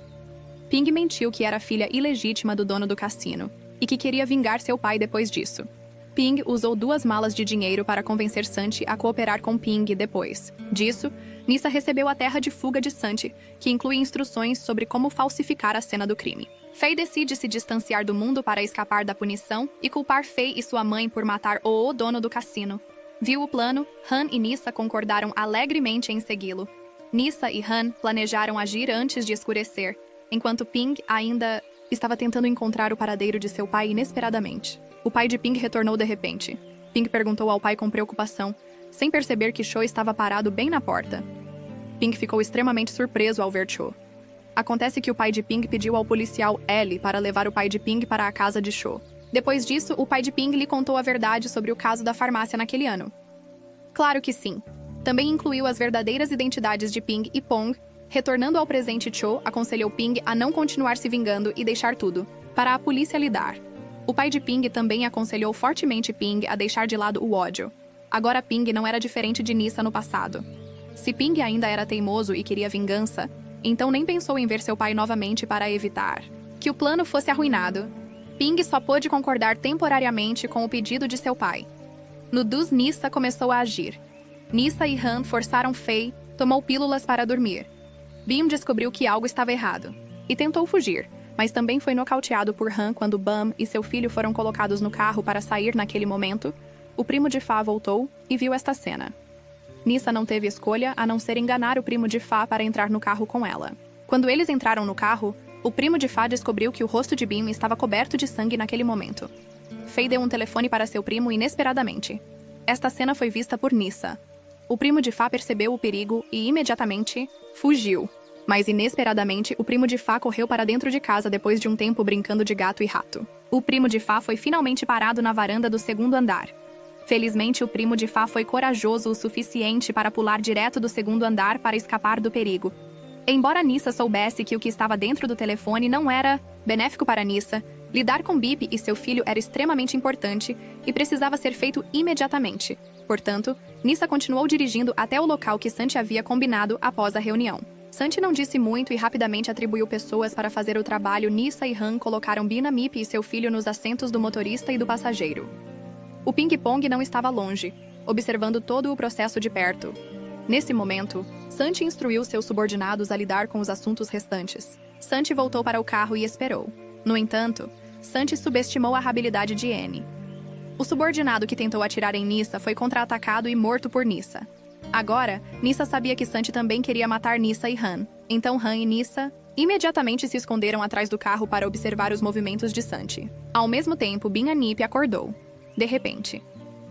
Ping mentiu que era filha ilegítima do dono do cassino e que queria vingar seu pai depois disso. Ping usou 2 malas de dinheiro para convencer Santi a cooperar com Ping depois disso. Nissa recebeu a terra de fuga de Santi, que inclui instruções sobre como falsificar a cena do crime. Fei decide se distanciar do mundo para escapar da punição e culpar Fei e sua mãe por matar o dono do cassino. Viu o plano, Han e Nissa concordaram alegremente em segui-lo. Nissa e Han planejaram agir antes de escurecer, enquanto Ping ainda estava tentando encontrar o paradeiro de seu pai inesperadamente. O pai de Ping retornou de repente. Ping perguntou ao pai com preocupação sem perceber que Cho estava parado bem na porta. Ping ficou extremamente surpreso ao ver Cho. Acontece que o pai de Ping pediu ao policial L para levar o pai de Ping para a casa de Cho. Depois disso, o pai de Ping lhe contou a verdade sobre o caso da farmácia naquele ano. Claro que sim. Também incluiu as verdadeiras identidades de Ping e Pong. Retornando ao presente, Cho aconselhou Ping a não continuar se vingando e deixar tudo para a polícia lidar. O pai de Ping também aconselhou fortemente Ping a deixar de lado o ódio. Agora Ping não era diferente de Nissa no passado. Se Ping ainda era teimoso e queria vingança, então nem pensou em ver seu pai novamente para evitar que o plano fosse arruinado. Ping só pôde concordar temporariamente com o pedido de seu pai. No dos, Nissa começou a agir. Nissa e Han forçaram Fei, tomou pílulas para dormir. Bim descobriu que algo estava errado e tentou fugir, mas também foi nocauteado por Han quando Bam e seu filho foram colocados no carro para sair naquele momento. O primo de Fa voltou e viu esta cena. Nissa não teve escolha a não ser enganar o primo de Fa para entrar no carro com ela. Quando eles entraram no carro, o primo de Fa descobriu que o rosto de Bim estava coberto de sangue naquele momento. Fei deu um telefone para seu primo inesperadamente. Esta cena foi vista por Nissa. O primo de Fa percebeu o perigo e imediatamente fugiu. Mas inesperadamente, o primo de Fa correu para dentro de casa depois de um tempo brincando de gato e rato. O primo de Fa foi finalmente parado na varanda do segundo andar. Felizmente, o primo de Fa foi corajoso o suficiente para pular direto do segundo andar para escapar do perigo. Embora Nissa soubesse que o que estava dentro do telefone não era benéfico para Nissa, lidar com Bip e seu filho era extremamente importante e precisava ser feito imediatamente. Portanto, Nissa continuou dirigindo até o local que Santi havia combinado após a reunião. Santi não disse muito e rapidamente atribuiu pessoas para fazer o trabalho. Nissa e Han colocaram Bina, Mip e seu filho nos assentos do motorista e do passageiro. O ping-pong não estava longe, observando todo o processo de perto. Nesse momento, Santi instruiu seus subordinados a lidar com os assuntos restantes. Santi voltou para o carro e esperou. No entanto, Santi subestimou a habilidade de N. O subordinado que tentou atirar em Nissa foi contra-atacado e morto por Nissa. Agora, Nissa sabia que Santi também queria matar Nissa e Han. Então Han e Nissa imediatamente se esconderam atrás do carro para observar os movimentos de Santi. Ao mesmo tempo, Bin Anip acordou. De repente,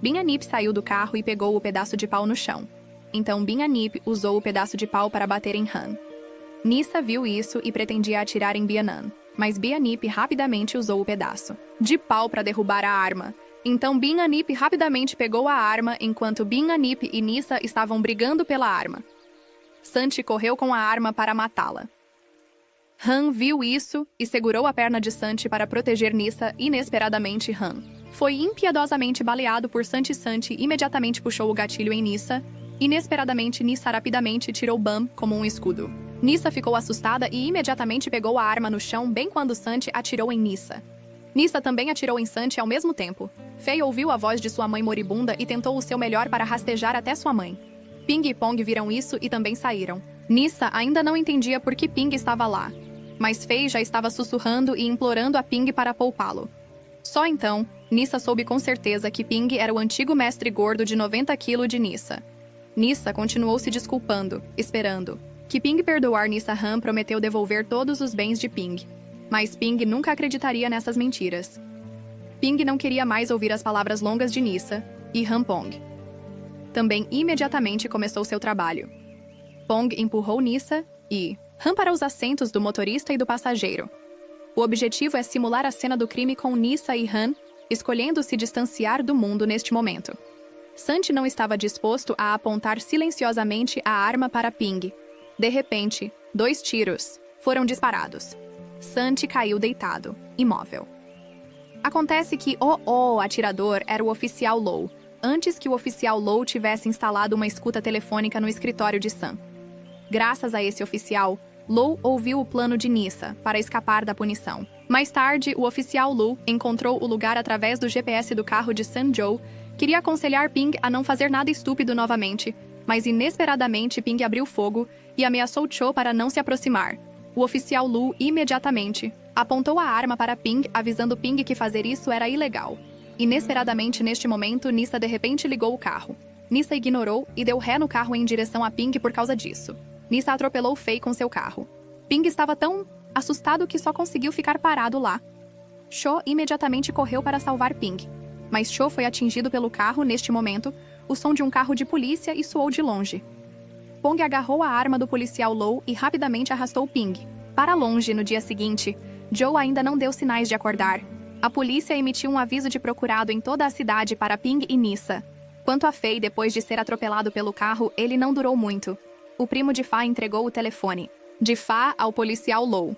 Bin Anip saiu do carro e pegou o pedaço de pau no chão. Então Bin Anip usou o pedaço de pau para bater em Han. Nissa viu isso e pretendia atirar em Bianan, mas Bin Anip rapidamente usou o pedaço de pau para derrubar a arma. Então Bin Anip rapidamente pegou a arma enquanto Bin Anip e Nissa estavam brigando pela arma. Santi correu com a arma para matá-la. Han viu isso e segurou a perna de Santi para proteger Nissa. Inesperadamente, Han foi impiedosamente baleado por Santi. Santi imediatamente puxou o gatilho em Nissa. Inesperadamente, Nissa rapidamente tirou Bam como um escudo. Nissa ficou assustada e imediatamente pegou a arma no chão bem quando Santi atirou em Nissa. Nissa também atirou em Santi ao mesmo tempo. Fei ouviu a voz de sua mãe moribunda e tentou o seu melhor para rastejar até sua mãe. Ping e Pong viram isso e também saíram. Nissa ainda não entendia por que Ping estava lá, mas Fei já estava sussurrando e implorando a Ping para poupá-lo. Só então, Nissa soube com certeza que Ping era o antigo mestre gordo de 90 kg de Nissa. Nissa continuou se desculpando, esperando que Ping perdoar Nissa. Han prometeu devolver todos os bens de Ping. Mas Ping nunca acreditaria nessas mentiras. Ping não queria mais ouvir as palavras longas de Nissa, e Han Pong também imediatamente começou seu trabalho. Pong empurrou Nissa e Han para os assentos do motorista e do passageiro. O objetivo é simular a cena do crime com Nissa e Han, escolhendo se distanciar do mundo neste momento. Santi não estava disposto a apontar silenciosamente a arma para Ping. De repente, 2 tiros foram disparados. Santi caiu deitado, imóvel. Acontece que o atirador era o oficial Low, antes que o oficial Low tivesse instalado uma escuta telefônica no escritório de Sam. Graças a esse oficial, Low ouviu o plano de Nissa para escapar da punição. Mais tarde, o oficial Lu encontrou o lugar através do GPS do carro de Sanjo. Queria aconselhar Ping a não fazer nada estúpido novamente, mas inesperadamente Ping abriu fogo e ameaçou Cho para não se aproximar. O oficial Lu imediatamente apontou a arma para Ping, avisando Ping que fazer isso era ilegal. Inesperadamente, neste momento, Nissa de repente ligou o carro. Nissa ignorou e deu ré no carro em direção a Ping por causa disso. Nissa atropelou Fei com seu carro. Ping estava tão assustado que só conseguiu ficar parado lá. Cho imediatamente correu para salvar Ping, mas Cho foi atingido pelo carro neste momento. o som de um carro de polícia e soou de longe. Pong agarrou a arma do policial Low e rapidamente arrastou Ping para longe. No dia seguinte, Joe ainda não deu sinais de acordar. A polícia emitiu um aviso de procurado em toda a cidade para Ping e Nyssa. Quanto a Faye, depois de ser atropelado pelo carro, ele não durou muito. O primo de Fa entregou o telefone de Fa ao policial Low.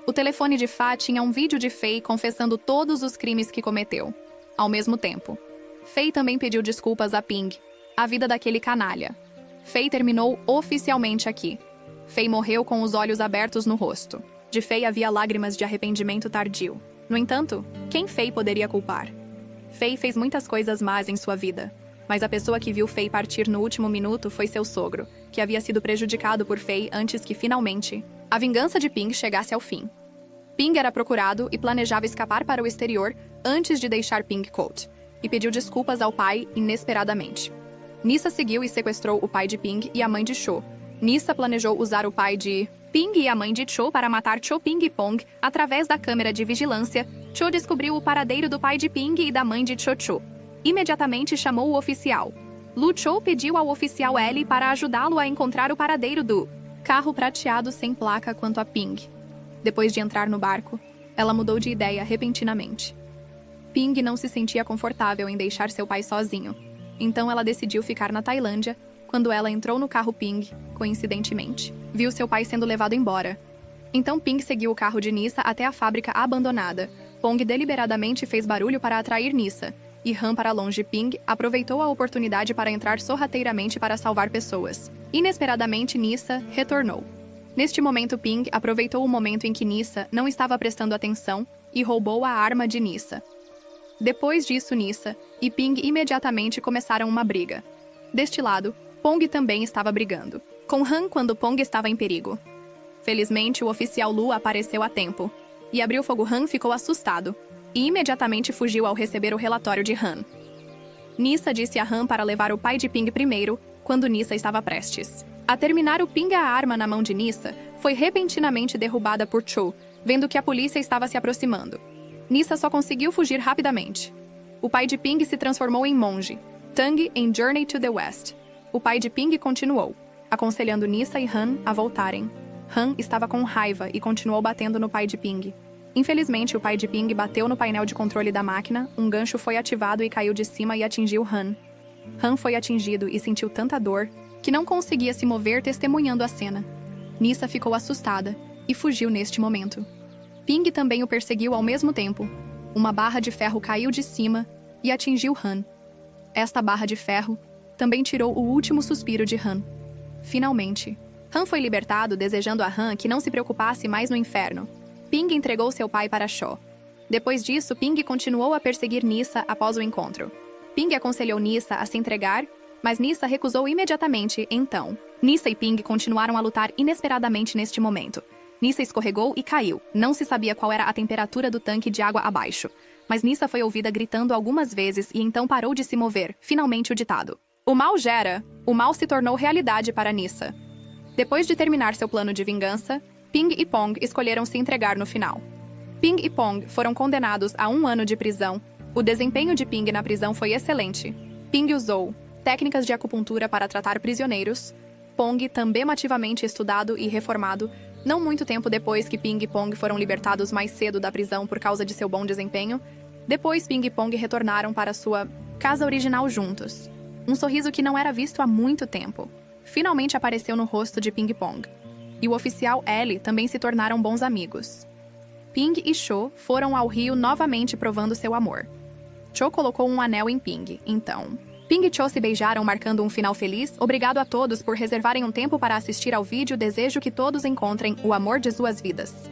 O telefone de Fa tinha um vídeo de Faye confessando todos os crimes que cometeu. Ao mesmo tempo, Faye também pediu desculpas a Ping, a vida daquele canalha. Faye terminou oficialmente aqui. Faye morreu com os olhos abertos no rosto. De Faye havia lágrimas de arrependimento tardio. No entanto, quem Faye poderia culpar? Faye fez muitas coisas más em sua vida, mas a pessoa que viu Faye partir no último minuto foi seu sogro, que havia sido prejudicado por Faye antes que, finalmente, a vingança de Ping chegasse ao fim. Ping era procurado e planejava escapar para o exterior antes de deixar Ping Court, e pediu desculpas ao pai inesperadamente. Nyssa seguiu e sequestrou o pai de Ping e a mãe de Cho. Nyssa planejou usar o pai de Ping e a mãe de Cho para matar Cho, Ping e Pong através da câmera de vigilância. Cho descobriu o paradeiro do pai de Ping e da mãe de Cho. Imediatamente chamou o oficial. Lu Cho pediu ao oficial Ellie para ajudá-lo a encontrar o paradeiro do carro prateado sem placa quanto a Ping. Depois de entrar no barco, ela mudou de ideia repentinamente. Ping não se sentia confortável em deixar seu pai sozinho. Então ela decidiu ficar na Tailândia. Quando ela entrou no carro, Ping, coincidentemente, viu seu pai sendo levado embora. Então Ping seguiu o carro de Nyssa até a fábrica abandonada. Pong deliberadamente fez barulho para atrair Nyssa, e Han para longe. Ping aproveitou a oportunidade para entrar sorrateiramente para salvar pessoas. Inesperadamente, Nyssa retornou. Neste momento, Ping aproveitou o momento em que Nyssa não estava prestando atenção e roubou a arma de Nyssa. Depois disso, Nyssa e Ping imediatamente começaram uma briga. Deste lado, Pong também estava brigando com Han quando Pong estava em perigo. Felizmente, o oficial Lu apareceu a tempo e abriu fogo. Han ficou assustado e imediatamente fugiu ao receber o relatório de Han. Nyssa disse a Han para levar o pai de Ping primeiro, quando Nyssa estava prestes a terminar o Ping. A arma na mão de Nyssa foi repentinamente derrubada por Cho, vendo que a polícia estava se aproximando. Nyssa só conseguiu fugir rapidamente. O pai de Ping se transformou em monge, Tang em Journey to the West. O pai de Ping continuou, aconselhando Nyssa e Han a voltarem. Han estava com raiva e continuou batendo no pai de Ping. Infelizmente, o pai de Ping bateu no painel de controle da máquina, um gancho foi ativado e caiu de cima e atingiu Han. Han foi atingido e sentiu tanta dor que não conseguia se mover, testemunhando a cena. Nyssa ficou assustada e fugiu neste momento. Ping também o perseguiu ao mesmo tempo. Uma barra de ferro caiu de cima e atingiu Han. Esta barra de ferro também tirou o último suspiro de Han. Finalmente, Han foi libertado, desejando a Han que não se preocupasse mais no inferno. Ping entregou seu pai para Cho. Depois disso, Ping continuou a perseguir Nyssa após o encontro. Ping aconselhou Nyssa a se entregar, mas Nyssa recusou imediatamente. Então, Nyssa e Ping continuaram a lutar inesperadamente neste momento. Nyssa escorregou e caiu. Não se sabia qual era a temperatura do tanque de água abaixo, mas Nyssa foi ouvida gritando algumas vezes e então parou de se mover. Finalmente, o ditado "O mal gera", o mal se tornou realidade para Nyssa. Depois de terminar seu plano de vingança, Ping e Pong escolheram se entregar no final. Ping e Pong foram condenados a 1 ano de prisão. O desempenho de Ping na prisão foi excelente. Ping usou técnicas de acupuntura para tratar prisioneiros. Pong também ativamente estudado e reformado. Não muito tempo depois que Ping e Pong foram libertados mais cedo da prisão por causa de seu bom desempenho, depois Ping e Pong retornaram para sua casa original juntos. Um sorriso que não era visto há muito tempo finalmente apareceu no rosto de Ping Pong. E o oficial Ellie também se tornaram bons amigos. Ping e Cho foram ao rio novamente provando seu amor. Cho colocou um anel em Ping, então Ping e Cho se beijaram, marcando um final feliz. Obrigado a todos por reservarem um tempo para assistir ao vídeo. Desejo que todos encontrem o amor de suas vidas.